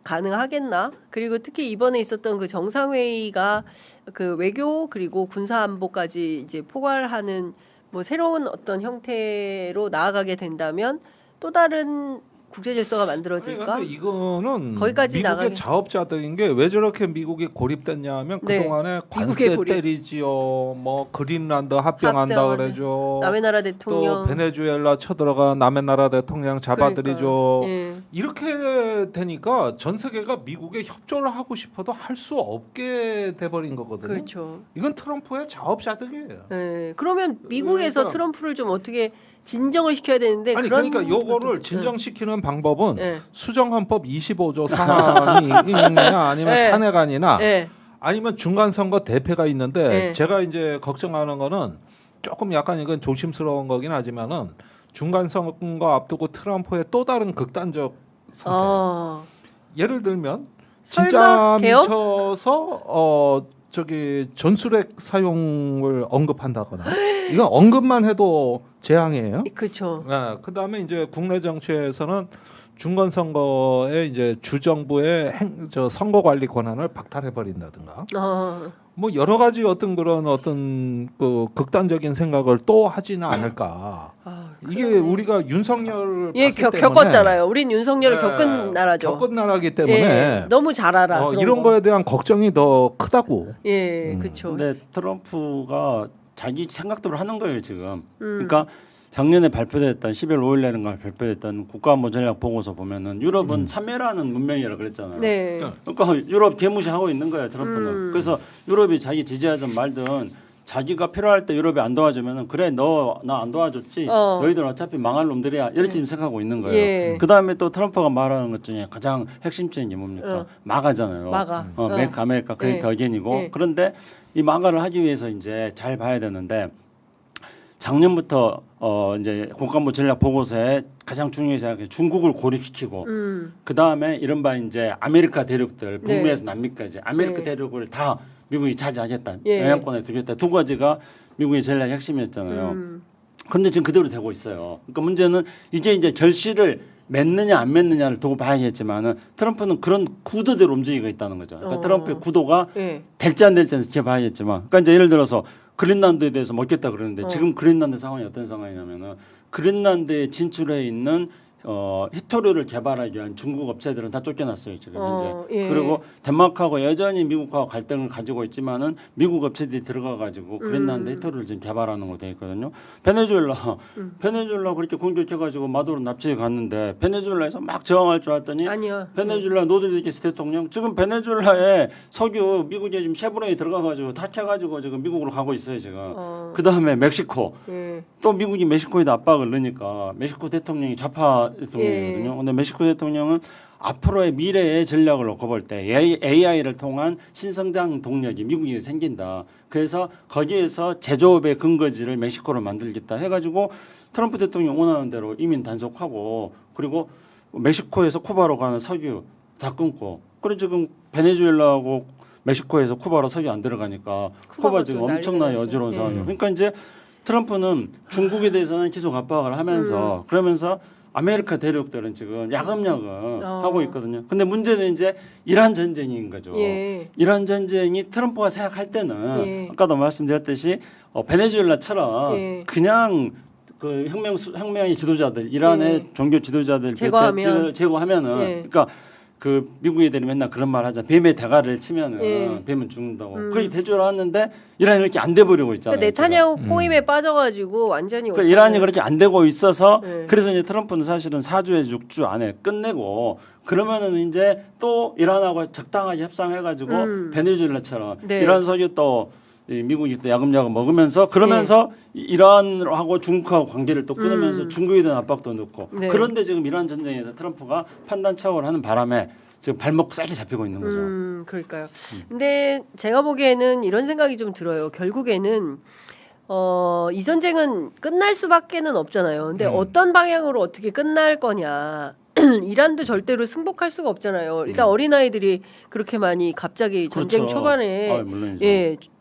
가능하겠나? 그리고 특히 이번에 있었던 그 정상회의가 그 외교 그리고 군사 안보까지 이제 포괄하는 뭐 새로운 어떤 형태로 나아가게 된다면 또 다른 국제 질서가 만들어질까? 근데 이거는 거기까지 미국의 나가게. 자업자득인 게 왜 저렇게 미국이 고립됐냐면 네. 그동안에 미국의 관세 고립. 때리지요. 뭐 그린란드 합병한다 합병하네. 그러죠. 남의 나라 또 대통령 베네수엘라 쳐들어가 남의 나라 대통령 잡아들이죠. 그러니까. 예. 이렇게 되니까 전 세계가 미국에 협조를 하고 싶어도 할 수 없게 돼버린 거거든요. 그렇죠. 이건 트럼프의 자업자득이에요. 예. 그러면 미국에서 그러니까- 트럼프를 좀 어떻게 진정을 시켜야 되는데 아니 그런 그러니까 요거를 것도- 진정시키는 방법은 예. 수정헌법 25조 상한이 있느냐 아니면 네. 탄핵안이나 예. 아니면 중간선거 대패가 있는데 네. 제가 이제 걱정하는 거는 조금 약간 이건 조심스러운 거긴 하지만은 중간선거 앞두고 트럼프의 또 다른 극단적 선택. 예를 들면 설마 진짜 개혁? 미쳐서 저기 전술핵 사용을 언급한다거나 이건 언급만 해도 재앙이에요. 그렇죠. 네, 그다음에 이제 국내 정치에서는 중간 선거에 이제 주정부의 저 선거 관리 권한을 박탈해 버린다든가 뭐 여러 가지 어떤 그런 어떤 그 극단적인 생각을 또 하지는 않을까. 이게 그러네. 우리가 윤석열을 예, 봤기 때문에 겪었잖아요. 우린 윤석열을 네, 겪은 나라죠. 겪은 나라기 때문에 예, 너무 잘 알아. 그런 이런 거. 거에 대한 걱정이 더 크다고. 예, 그렇죠. 근데 트럼프가 자기 생각대로 하는 거예요 지금. 그러니까 작년에 발표됐던 12월 5일날인가 발표됐던 국가안보 전략 보고서 보면은 유럽은 참여라는 문명이라 그랬잖아요. 네. 그러니까 유럽 개무시하고 있는 거예요 트럼프는. 그래서 유럽이 자기 지지하든 말든 자기가 필요할 때 유럽이 안 도와주면은 그래 너 나 안 도와줬지 너희들 어차피 망할 놈들이야 이렇게 지금 생각하고 있는 거예요. 예. 그 다음에 또 트럼프가 말하는 것 중에 가장 핵심적인 게 뭡니까? 마가잖아요. 마가. 메이크 아메리카 그레이트 예. 어게인이고 예. 그런데 이 마가를 하기 위해서 이제 잘 봐야 되는데 작년부터 이제 국가안보 전략 보고서에 가장 중요히 생각해 중국을 고립시키고 그 다음에 이른바 이제 아메리카 대륙들 북미에서 남미까지 아메리카 네. 대륙을 다 미국이 차지하겠다 예. 영향권에 두겠다 두 가지가 미국의 전략 핵심이었잖아요. 그런데 지금 그대로 되고 있어요. 그러니까 문제는 이게 이제 결실을 맺느냐 안 맺느냐를 두고 봐야겠지만은 트럼프는 그런 구도대로 움직이고 있다는 거죠. 그러니까 트럼프의 구도가 예. 될지 안 될지는 지켜봐야겠지만, 그러니까 이제 예를 들어서 그린란드에 대해서 먹겠다 그러는데 지금 그린란드 상황이 어떤 상황이냐면은 그린란드에 진출해 있는 히토류를 개발하기 위한 중국 업체들은 다 쫓겨났어요 지금 현재. 예. 그리고 덴마크하고 여전히 미국하고 갈등을 가지고 있지만은 미국 업체들이 들어가가지고 그린란드 히토류를 지금 개발하는 걸로 돼 있거든요. 베네수엘라 그렇게 공격해가지고 마두로 납치해 갔는데 베네수엘라에서 막 저항할 줄 알았더니 아니요. 베네수엘라 노드리게스 대통령 지금 베네수엘라에 석유 미국이 지금 셰브론에 들어가가지고 다 캐가지고 지금 미국으로 가고 있어요 지금. 그 다음에 멕시코. 예. 또 미국이 멕시코에다 압박을 넣으니까 멕시코 대통령이 좌파 대통령이거든요. 근데 멕시코 대통령은 앞으로의 미래의 전략을 놓고 볼 때 AI를 통한 신성장 동력이 미국이 생긴다. 그래서 거기에서 제조업의 근거지를 멕시코로 만들겠다 해가지고 트럼프 대통령 원하는 대로 이민 단속하고 그리고 멕시코에서 쿠바로 가는 석유 다 끊고 그래 지금 베네수엘라하고 멕시코에서 쿠바로 석유 안 들어가니까 쿠바 지금 엄청나게 어지러운 상황이에요. 그러니까 이제 트럼프는 중국에 대해서는 계속 압박을 하면서 그러면서 아메리카 대륙들은 지금 야금야금 하고 있거든요. 근데 문제는 이제 이란 전쟁인 거죠. 예. 이란 전쟁이 트럼프가 생각할 때는 아까도 말씀드렸듯이 베네수엘라처럼 그냥 그 혁명의 지도자들, 이란의 종교 지도자들 제거하면은 그러니까 그 미국 애들이 맨날 그런 말 하잖아. 뱀의 대가를 치면은 뱀은 죽는다고. 그게 될 줄 알았는데 이란이 이렇게 안 돼버리고 있잖아요. 그러니까 네타냐후 꼬임에 빠져가지고 완전히. 그러니까 이란이 그렇게 안 되고 있어서 그래서 이제 트럼프는 사실은 4주에서 6주 안에 끝내고 그러면은 이제 또 이란하고 적당하게 협상해가지고 베네수엘라처럼 이란 석유 또 미국이 또 야금야금 먹으면서 그러면서 이란하고 중국하고 관계를 또 끊으면서 중국에 대한 압박도 넣고 그런데 지금 이란 전쟁에서 트럼프가 판단 착오를 하는 바람에 지금 발목 세게 잡히고 있는 거죠. 그러니까요. 근데 제가 보기에는 이런 생각이 좀 들어요. 결국에는 이 전쟁은 끝날 수밖에는 없잖아요. 근데 어떤 방향으로 어떻게 끝날 거냐. 이란도 절대로 승복할 수가 없잖아요. 일단 어린아이들이 그렇게 많이 갑자기 전쟁 초반에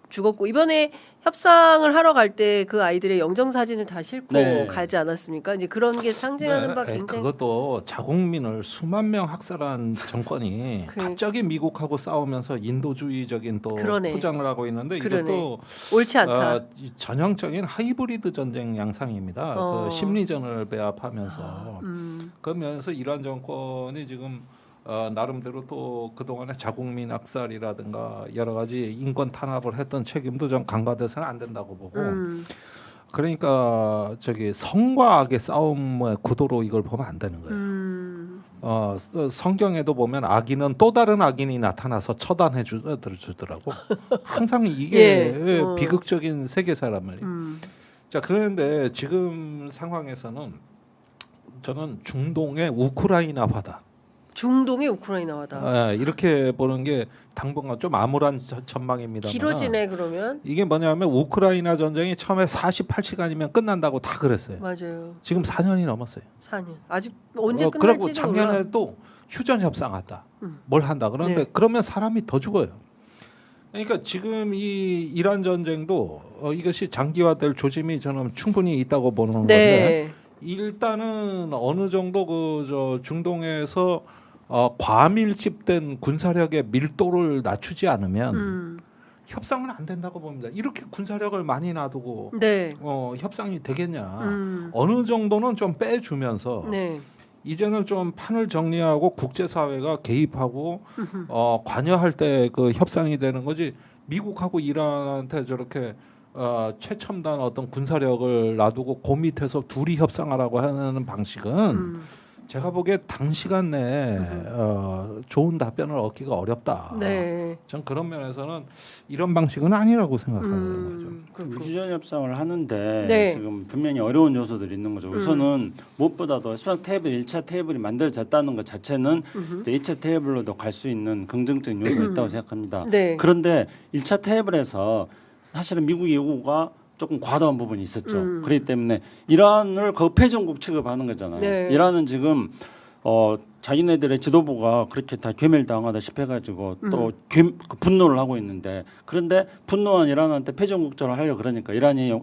죽었고 이번에 협상을 하러 갈 때 그 아이들의 영정 사진을 다 싣고 가지 않았습니까? 이제 그런 게 상징하는 바 굉장히 그것도 자국민을 수만 명 학살한 정권이 갑자기 미국하고 싸우면서 인도주의적인 또 포장을 하고 있는데 이것도 옳지 않다. 전형적인 하이브리드 전쟁 양상입니다. 그 심리전을 배합하면서 그러면서 이란 정권이 지금 나름대로 또 그동안에 자국민 학살이라든가 여러 가지 인권 탄압을 했던 책임도 좀 간과돼서는 안 된다고 보고 그러니까 저기 성과 악의 싸움의 구도로 이걸 보면 안 되는 거예요. 성경에도 보면 악인은 또 다른 악인이 나타나서 처단해 주더라고. 항상 이게 비극적인 세계사란 말이에요. 자, 그런데 지금 상황에서는 저는 중동의 우크라이나화다. 중동의 우크라이나화다. 이렇게 보는 게 당분간 좀 암울한 전망입니다. 길어지네 그러면. 이게 뭐냐면 우크라이나 전쟁이 처음에 48시간이면 끝난다고 다 그랬어요. 맞아요. 지금 4년이 넘었어요. 4년. 아직 언제 끝날지도 그리고 작년에도 휴전 협상한다. 뭘 한다. 그런데 그러면 사람이 더 죽어요. 그러니까 지금 이 이란 전쟁도 이것이 장기화될 조짐이 저는 충분히 있다고 보는 건데 일단은 어느 정도 그 중동에서 과밀집된 군사력의 밀도를 낮추지 않으면 협상은 안 된다고 봅니다. 이렇게 군사력을 많이 놔두고 협상이 되겠냐? 어느 정도는 좀 빼주면서 이제는 좀 판을 정리하고 국제사회가 개입하고 관여할 때 그 협상이 되는 거지. 미국하고 이란한테 저렇게 최첨단 어떤 군사력을 놔두고 그 밑에서 둘이 협상하라고 하는 방식은 제가 보기에 단시간 내에 좋은 답변을 얻기가 어렵다. 전 그런 면에서는 이런 방식은 아니라고 생각하는 거죠. 휴전 협상을 하는데 지금 분명히 어려운 요소들이 있는 거죠. 우선은 무엇보다도 협상 테이블 1차 테이블이 만들어졌다는 것 자체는 2차 테이블로도 갈 수 있는 긍정적인 요소가 있다고 생각합니다. 그런데 1차 테이블에서 사실은 미국의 요구가 조금 과도한 부분이 있었죠. 그렇기 때문에 이란을 거패종국 취급하는 거잖아요. 이란은 지금 자기네들의 지도부가 그렇게 다 괴멸당하다시피 해가지고 또 분노를 하고 있는데 그런데 분노한 이란한테 패전국전을 하려고 그러니까 이란이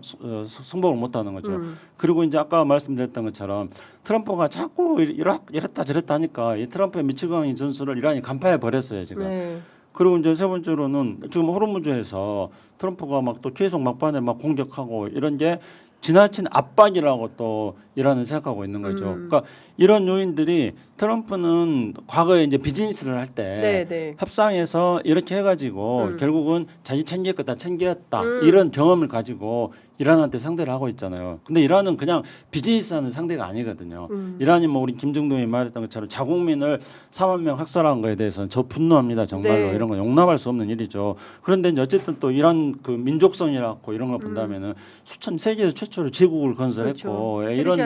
승복을 못하는 거죠. 그리고 이제 아까 말씀드렸던 것처럼 트럼프가 자꾸 이랬다 저랬다 하니까 이 트럼프의 미치광이 전술을 이란이 간파해 버렸어요 지금. 그리고 이제 세 번째로는 지금 호르무즈에서 트럼프가 막 또 계속 막판에 막 공격하고 이런 게 지나친 압박이라고 또 이란은 생각하고 있는 거죠. 그러니까 이런 요인들이 트럼프는 과거에 이제 비즈니스를 할 때 협상에서 이렇게 해가지고 결국은 자기 챙길 거 다 챙겼다 이런 경험을 가지고 이란한테 상대를 하고 있잖아요. 근데 이란은 그냥 비즈니스하는 상대가 아니거든요. 이란이 뭐 우리 김정동이 말했던 것처럼 자국민을 4만 명 학살한 거에 대해서는 저 분노합니다. 정말로 이런 거 용납할 수 없는 일이죠. 그런데 이제 어쨌든 또 이란 그 민족성이라고 이런 걸 본다면은 수천 세계에서 최초로 제국을 건설했고 이런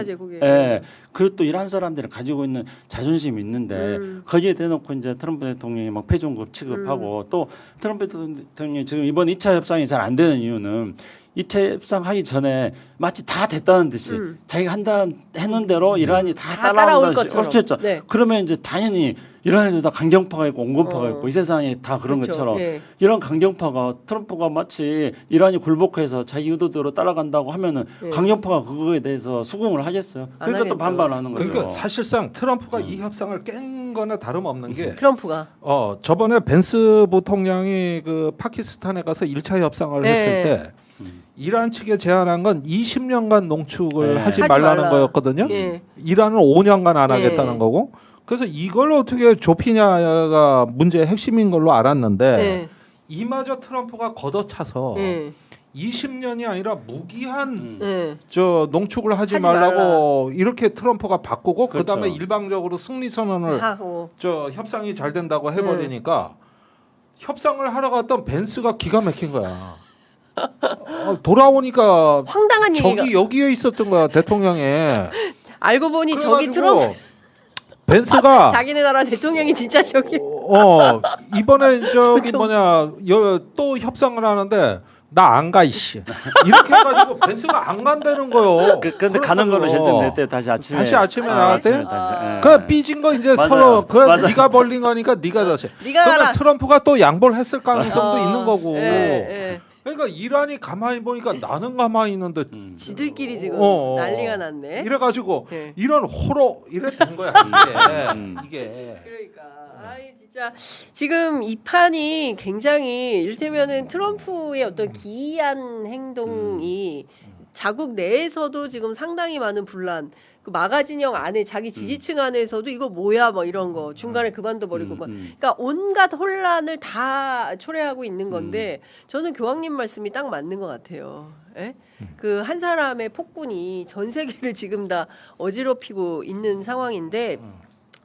그리고 또 이란 사람들이 가지고 있는 자존심이 있는데 거기에 대놓고 이제 트럼프 대통령이 막 패종국 취급하고 또 트럼프 대통령이 지금 이번 2차 협상이 잘 안 되는 이유는 2차 협상하기 전에 마치 다 됐다는 듯이 자기가 했는 대로 이란이 다 따라올 것처럼. 그렇죠. 네. 그러면 이제 당연히 이란에도 다 강경파가 있고 온건파가 있고 이 세상에 다 그런 그렇죠. 것처럼 네. 이런 강경파가 트럼프가 마치 이란이 굴복해서 자기 의도대로 따라간다고 하면은 네. 강경파가 그거에 대해서 수긍을 하겠어요. 그러니까 또 반발하는 거죠. 그러니까 사실상 트럼프가 이 협상을 깬 거나 다름없는 게 트럼프가 저번에 벤스 부통령이 그 파키스탄에 가서 1차 협상을 네. 했을 때 이란 측에 제안한 건 20년간 농축을 네. 하지 말라는 거였거든요. 네. 이란은 5년간 안 하겠다는 네. 거고. 그래서 이걸 어떻게 좁히냐가 문제의 핵심인 걸로 알았는데 네. 이마저 트럼프가 걷어차서 20년이 아니라 무기한 저 농축을 하지 말라고 이렇게 트럼프가 바꾸고 그렇죠. 그다음에 일방적으로 승리 선언을 하고. 저 협상이 잘 된다고 해버리니까 협상을 하러 갔던 벤스가 기가 막힌 거야. 돌아오니까 황당한 저기 여기에 있었던 거야 대통령에. 알고 보니 저기 트럼프 벤스가 자기네 나라 대통령이 진짜 저기. 이번에 저기 또 협상을 하는데 나 안 가 이씨 이렇게 해가지고 벤스가 안 간다는 거요. 근데 가는 걸로 결정됐대. 다시 아침에 나왔대. 그 삐진 거 이제 맞아요. 서로 그 네가 벌린 거니까 네가 다시. 그러면 트럼프가 또 양보를 했을 가능성도 있는 거고. 그러니까 이란이 가만히 보니까 나는 가만히 있는데 지들끼리 지금 난리가 났네. 이래가지고 이런 호로 이래 된 거야 이게. 그러니까 진짜 지금 이 판이 굉장히 이를테면은 트럼프의 어떤 기이한 행동이 자국 내에서도 지금 상당히 많은 분란. 그 마가진영 안에 자기 지지층 안에서도 이거 뭐야 뭐 이런 거 중간에 그만둬 버리고 뭐 그러니까 온갖 혼란을 다 초래하고 있는 건데 저는 교황님 말씀이 딱 맞는 것 같아요. 그 한 사람의 폭군이 전 세계를 지금 다 어지럽히고 있는 상황인데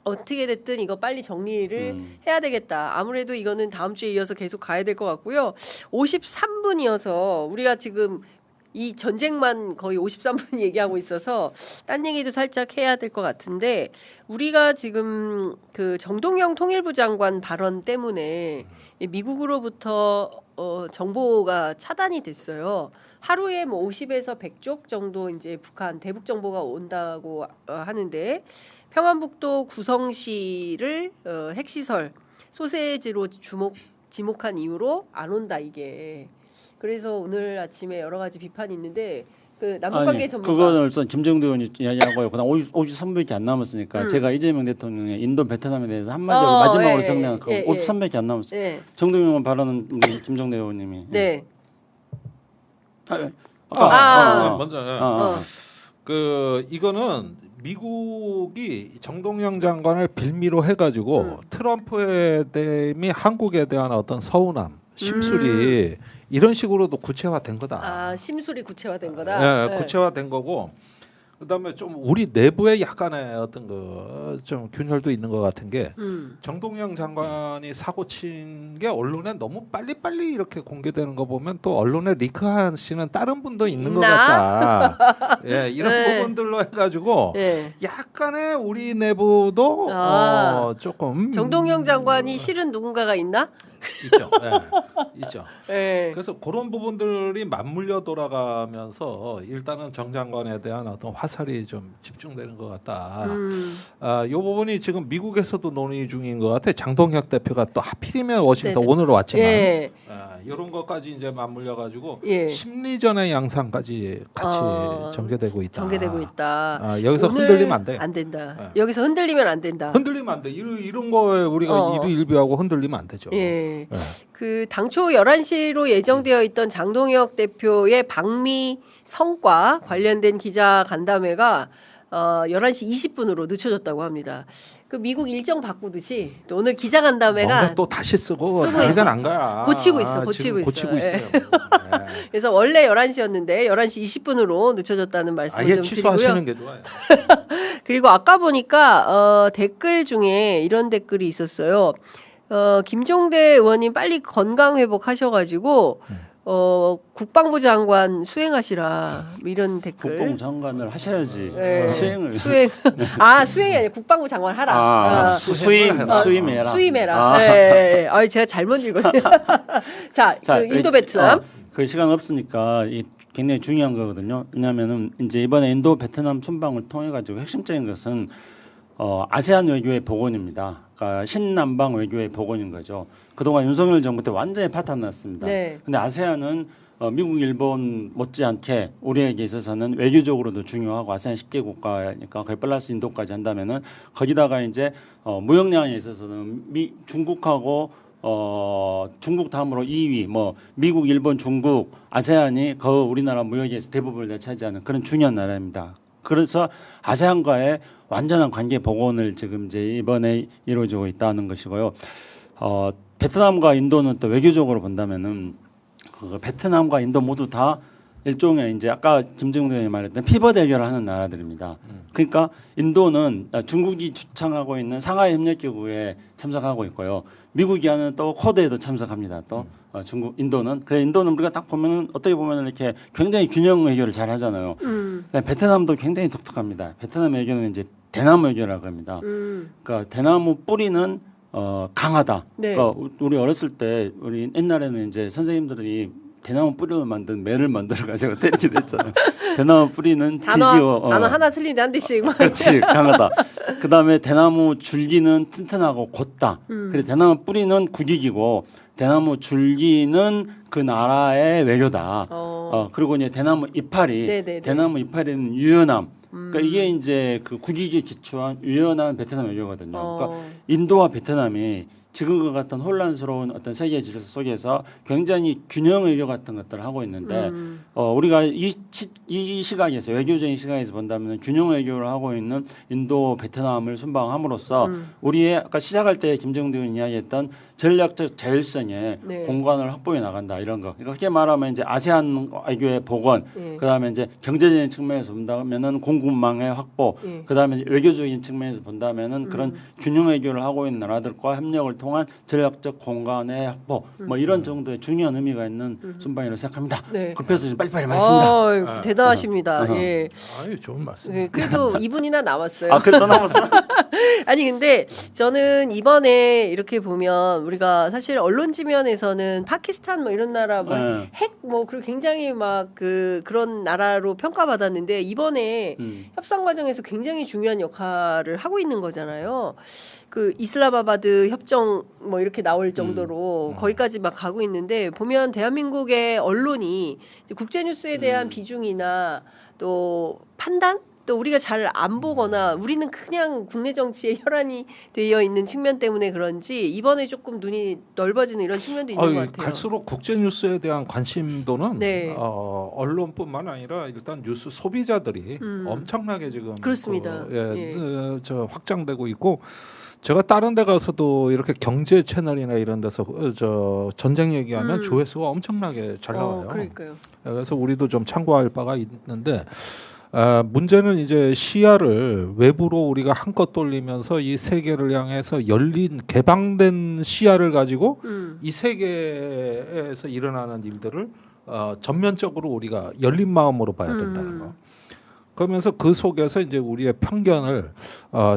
어떻게 됐든 이거 빨리 정리를 해야 되겠다. 아무래도 이거는 다음 주에 이어서 계속 가야 될 것 같고요. 53분이어서 우리가 지금 이 전쟁만 거의 53분 얘기하고 있어서 딴 얘기도 살짝 해야 될 것 같은데 우리가 지금 그 정동영 통일부 장관 발언 때문에 미국으로부터 정보가 차단이 됐어요. 하루에 뭐 50에서 100쪽 정도 이제 북한 대북 정보가 온다고 하는데 평안북도 구성시를 핵시설 소세지로 지목한 이후로 안 온다 이게. 그래서 오늘 아침에 여러 가지 비판이 있는데 그 남북관계 전문가 그거는 우선 김정도 의원이 이야기하고요. 그다음 53분밖에 안 남았으니까 제가 이재명 대통령의 인도 베트남에 대해서 한마디로 마지막으로 정리한 53분밖에 안 남았어요. 정동영 의원 발언은 우리 김정도 의원님이. 네. 먼저 그 이거는 미국이 정동영 장관을 빌미로 해가지고 트럼프에 대미 한국에 대한 어떤 서운함, 심술이 이런 식으로도 구체화된 거다. 심술이 구체화된 거다. 네, 구체화된 거고. 그다음에 좀 우리 내부에 약간의 어떤 그 좀 균열도 있는 것 같은 게 정동영 장관이 사고 친 게 언론에 너무 빨리빨리 이렇게 공개되는 거 보면 또 언론에 리크하시는 다른 분도 있는 것 같다. 이런 부분들로 해가지고 약간의 우리 내부도 조금 정동영 장관이 실은 누군가가 있나? 있죠. 있죠. 그래서 그런 부분들이 맞물려 돌아가면서 일단은 정 장관에 대한 어떤 화살이 좀 집중되는 것 같다. 이 부분이 지금 미국에서도 논의 중인 것 같아. 장동혁 대표가 또 하필이면 워싱턴 오늘 왔지만 이런 것까지 이제 맞물려 가지고 심리전의 양상까지 같이 전개되고 있다. 여기서 흔들리면 안 돼. 안 된다. 여기서 흔들리면 안 된다. 흔들리면 안 돼. 이런 거에 우리가 일비하고 흔들리면 안 되죠. 그 당초 11시로 예정되어 있던 장동혁 대표의 방미 성과 관련된 기자 간담회가 11시 20분으로 늦춰졌다고 합니다. 그 미국 일정 바꾸듯이 또 오늘 기자 간담회가 또 다시 쓰고 난리가 난 거야. 고치고 있어요. 그래서 원래 11시였는데 11시 20분으로 늦춰졌다는 말씀을 좀 드리고요. 취소하시는 게 좋아요. 그리고 아까 보니까 댓글 중에 이런 댓글이 있었어요. 김종대 의원님 빨리 건강 회복하셔가지고 국방부 장관 수행하시라 이런 댓글. 국방부 장관을 하셔야지. 수행이 아니라 국방부 장관 하라. 수임해라. 제가 잘못 읽었네요. 자, 그 인도 베트남. 그 시간 없으니까 이 굉장히 중요한 거거든요. 왜냐하면은 이제 이번에 인도 베트남 순방을 통해 가지고 핵심적인 것은 아세안 외교의 복원입니다. 그러니까 신남방 외교의 복원인 거죠. 그동안 윤석열 정부 때 완전히 파탄 났습니다. 네. 근데 아세안은 미국, 일본 못지않게 우리에게 있어서는 외교적으로도 중요하고 아세안 10개 국가니까 거의 플러스 인도까지 한다면은 거기다가 이제 무역량에 있어서는 중국하고 중국 다음으로 2위 뭐 미국, 일본, 중국, 아세안이 우리나라 무역에서 대부분을 차지하는 그런 중요한 나라입니다. 그래서 아세안과의 완전한 관계 복원을 지금 이제 이번에 이루어지고 있다는 것이고요. 베트남과 인도는 또 외교적으로 본다면은 베트남과 인도 모두 다 일종의 이제 아까 김정도 의원이 말했던 피벗 외교를 하는 나라들입니다. 그러니까 인도는 중국이 주창하고 있는 상하이 협력기구에 참석하고 있고요. 미국이 하는 또 쿼드에도 참석합니다. 또 인도는 그래 인도는 우리가 딱 보면은 어떻게 보면은 이렇게 굉장히 균형 외교를 잘 하잖아요. 베트남도 굉장히 독특합니다. 베트남 외교는 이제 대나무 외교라고 합니다. 그러니까 대나무 뿌리는 강하다. 네. 그러니까 우리 어렸을 때 우리 옛날에는 이제 선생님들이 대나무 뿌리로 만든 매를 만들어 가지고 때리기도 했잖아요. 대나무 뿌리는 지기워. 단어 하나 틀리는데 한 대씩. 그렇지, 강하다. 그다음에 대나무 줄기는 튼튼하고 곧다. 그리고 대나무 뿌리는 국익이고 대나무 줄기는 그 나라의 외교다. 그리고 이제 대나무 이파리, 네네네. 대나무 이파리는 유연함. 그러니까 이게 이제 그 국익에 기초한 유연한 베트남 외교거든요. 그러니까 인도와 베트남이 지금과 같은 혼란스러운 어떤 세계 질서 속에서 굉장히 균형 외교 같은 것들을 하고 있는데 우리가 이 시각에서 외교적인 시각에서 본다면 균형 외교를 하고 있는 인도 베트남을 순방함으로써 우리의 아까 시작할 때 김정도 의원이 이야기했던 전략적 자율성의 네. 공간을 확보해 나간다 이런 거. 그러니까 그렇게 말하면 이제 아세안 외교의 복원, 네. 그다음에 이제 경제적인 측면에서 본다면은 공급망의 확보, 네. 그다음에 외교적인 측면에서 본다면은 그런 균형 외교를 하고 있는 나라들과 협력을 통한 전략적 공간의 확보, 뭐 이런 정도의 중요한 의미가 있는 순방이라고 생각합니다. 네. 급해서 좀 빨리빨리 말씀니다. 대단하십니다. 예. 아유, 좋은 말씀. 네, 그래도 2분이나 남았어요. 아, 그래도 남았어? 아니 근데 저는 이번에 이렇게 보면 우리가 사실 언론 지면에서는 파키스탄 뭐 이런 나라 뭐 핵 뭐 그리고 굉장히 막 그런 나라로 평가받았는데 이번에 협상 과정에서 굉장히 중요한 역할을 하고 있는 거잖아요. 그 이슬람아바드 협정 뭐 이렇게 나올 정도로 거기까지 막 가고 있는데 보면 대한민국의 언론이 이제 국제뉴스에 대한 비중이나 또 판단 또 우리가 잘 안 보거나 우리는 그냥 국내 정치에 혈안이 되어 있는 측면 때문에 그런지 이번에 조금 눈이 넓어지는 이런 측면도 있는 것 같아요. 갈수록 국제 뉴스에 대한 관심도는 네. 언론뿐만 아니라 일단 뉴스 소비자들이 엄청나게 지금 그렇습니다. 저 확장되고 있고 제가 다른 데 가서도 이렇게 경제 채널이나 이런 데서 저 전쟁 얘기하면 조회수가 엄청나게 잘 나와요. 그러니까요. 그래서 우리도 좀 참고할 바가 있는데 문제는 이제 시야를 외부로 우리가 한껏 돌리면서 이 세계를 향해서 열린 개방된 시야를 가지고 이 세계에서 일어나는 일들을 전면적으로 우리가 열린 마음으로 봐야 된다는 거. 그러면서 그 속에서 이제 우리의 편견을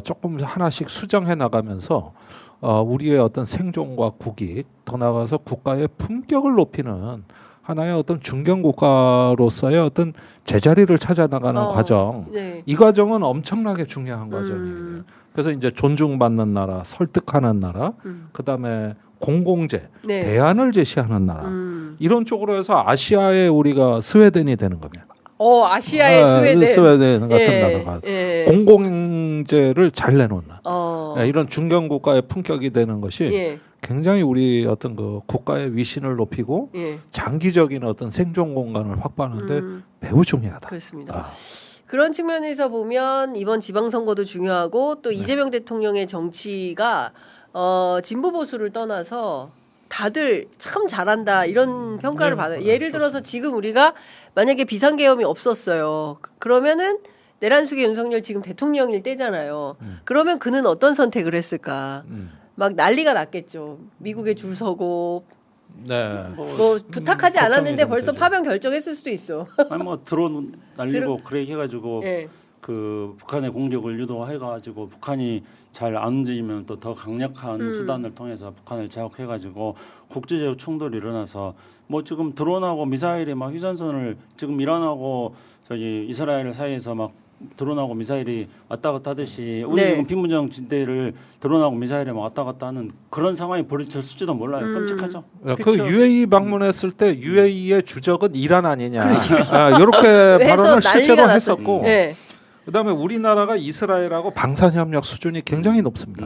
조금 하나씩 수정해 나가면서 우리의 어떤 생존과 국익, 더 나아가서 국가의 품격을 높이는 하나의 어떤 중견 국가로서의 어떤 제자리를 찾아 나가는 과정. 네. 이 과정은 엄청나게 중요한 과정이에요. 그래서 이제 존중받는 나라, 설득하는 나라, 그다음에 공공재, 네. 대안을 제시하는 나라. 이런 쪽으로 해서 아시아의 우리가 스웨덴이 되는 겁니다. 아시아의 스웨덴 같은 나라가 공공재를 잘 내놓는 이런 중견 국가의 품격이 되는 것이 굉장히 우리 어떤 그 국가의 위신을 높이고 장기적인 어떤 생존 공간을 확보하는데 매우 중요하다. 그렇습니다. 그런 측면에서 보면 이번 지방선거도 중요하고 또 이재명 대통령의 정치가 진보 보수를 떠나서 다들 참 잘한다 이런 평가를 받아요. 예를 들어서 지금 우리가 만약에 비상계엄이 없었어요. 그러면은 내란숙의 윤석열 지금 대통령일 때잖아요. 그러면 그는 어떤 선택을 했을까? 막 난리가 났겠죠. 미국에 줄 서고 뭐 부탁하지 않았는데 벌써 파병 결정했을 수도 있어. 아니 뭐 드론 날리고 그래 해가지고 그 북한의 공격을 유도해가지고 북한이 잘 안 움직이면 또 더 강력한 수단을 통해서 북한을 제압해가지고 국제적 충돌이 일어나서 뭐 지금 드론하고 미사일이 막 휴전선을 지금 이란하고 저기 이스라엘 사이에서 막 드론하고 미사일이 왔다 갔다 하듯이 우리 지금 빈부정 진대를 드론하고 미사일이 막 왔다 갔다 하는 그런 상황이 벌어졌을지도 몰라요. 끔찍하죠. 그 UAE 방문했을 때 UAE의 주적은 이란 아니냐. 이렇게 발언을 실제로 했었고. 네. 그다음에 우리나라가 이스라엘하고 방산협력 수준이 굉장히 높습니다.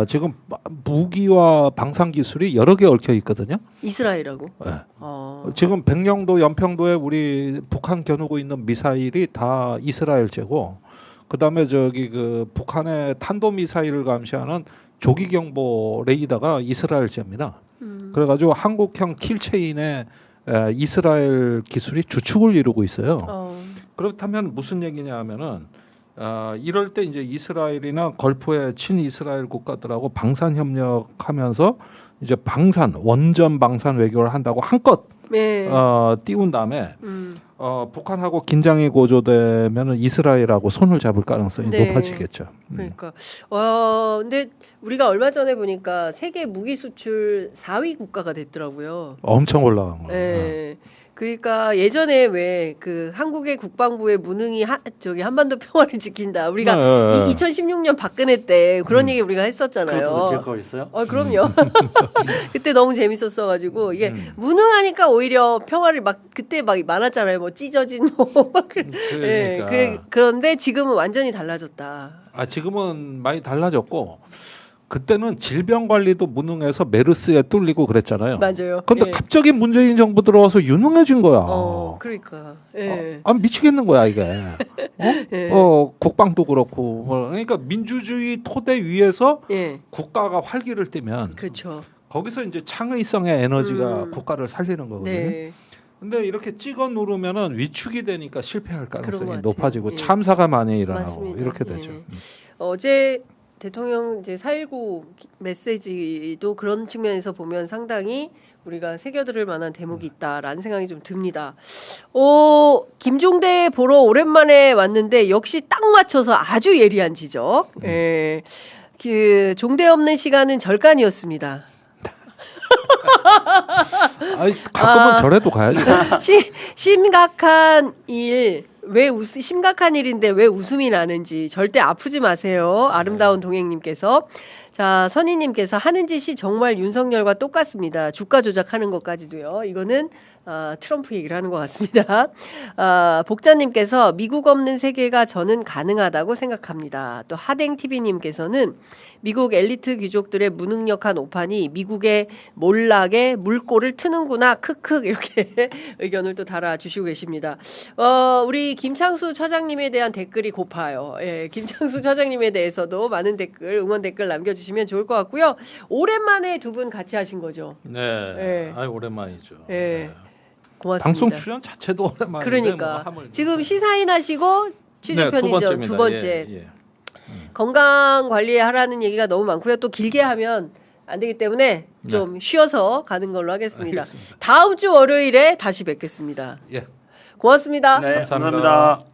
지금 무기와 방산 기술이 여러 개 얽혀 있거든요. 이스라엘하고. 네. 지금 백령도 연평도에 우리 북한 겨누고 있는 미사일이 다 이스라엘제고, 그다음에 저기 그 북한의 탄도 미사일을 감시하는 조기경보 레이더가 이스라엘제입니다. 그래가지고 한국형 킬체인의 이스라엘 기술이 주축을 이루고 있어요. 그렇다면 무슨 얘기냐 하면은 이럴 때 이제 이스라엘이나 걸프의 친이스라엘 국가들하고 방산 협력하면서 이제 방산 원전 방산 외교를 한다고 한껏 띄운 다음에 북한하고 긴장이 고조되면은 이스라엘하고 손을 잡을 가능성이 높아지겠죠. 그러니까 근데 우리가 얼마 전에 보니까 세계 무기 수출 4위 국가가 됐더라고요. 엄청 올라간 거예요. 네. 그러니까 예전에 왜 그 한국의 국방부의 무능이 저기 한반도 평화를 지킨다. 우리가 2016년 박근혜 때 그런 얘기 우리가 했었잖아요. 그것도 기억하고 있어요? 그럼요. 그때 너무 재밌었어가지고 이게 무능하니까 오히려 평화를 막 그때 막 많았잖아요. 뭐 찢어진 뭐. 그러니까. 그런데 지금은 완전히 달라졌다. 지금은 많이 달라졌고. 그때는 질병 관리도 무능해서 메르스에 뚫리고 그랬잖아요. 맞아요. 근데 갑자기 문재인 정부 들어와서 유능해진 거야. 그러니까. 미치겠는 거야 이게. 국방도 그렇고. 그러니까 민주주의 토대 위에서 국가가 활기를 띠면, 그렇죠. 거기서 이제 창의성의 에너지가 국가를 살리는 거거든요. 근데 이렇게 찍어 누르면은 위축이 되니까 실패할 가능성이 높아지고 참사가 많이 일어나고 맞습니다. 이렇게 되죠. 어제 대통령 이제 4.19 메시지도 그런 측면에서 보면 상당히 우리가 새겨들을 만한 대목이 있다라는 생각이 좀 듭니다. 김종대 보러 오랜만에 왔는데 역시 딱 맞춰서 아주 예리한 지적. 그 종대 없는 시간은 절간이었습니다. 가끔은 절에도 가야죠. 심각한 일. 심각한 일인데 왜 웃음이 나는지 절대 아프지 마세요. 아름다운 동행님께서. 자, 선희님께서 하는 짓이 정말 윤석열과 똑같습니다. 주가 조작하는 것까지도요. 이거는 트럼프 얘기를 하는 것 같습니다. 복자님께서 미국 없는 세계가 저는 가능하다고 생각합니다. 또 하댕TV님께서는 미국 엘리트 귀족들의 무능력한 오판이 미국의 몰락에 물꼬를 트는구나 크크 이렇게 의견을 또 달아주시고 계십니다. 우리 김창수 처장님에 대한 댓글이 고파요. 김창수 처장님에 대해서도 많은 댓글 응원 댓글 남겨주시면 좋을 것 같고요. 오랜만에 두 분 같이 하신 거죠? 네. 오랜만이죠. 고맙습니다. 방송 출연 자체도 오랜만인데 그러니까 지금 시사인 하시고 취재편이죠. 두 번째. 건강 관리하라는 얘기가 너무 많고요. 또 길게 하면 안 되기 때문에 좀 쉬어서 가는 걸로 하겠습니다. 알겠습니다. 다음 주 월요일에 다시 뵙겠습니다. 고맙습니다. 네, 감사합니다.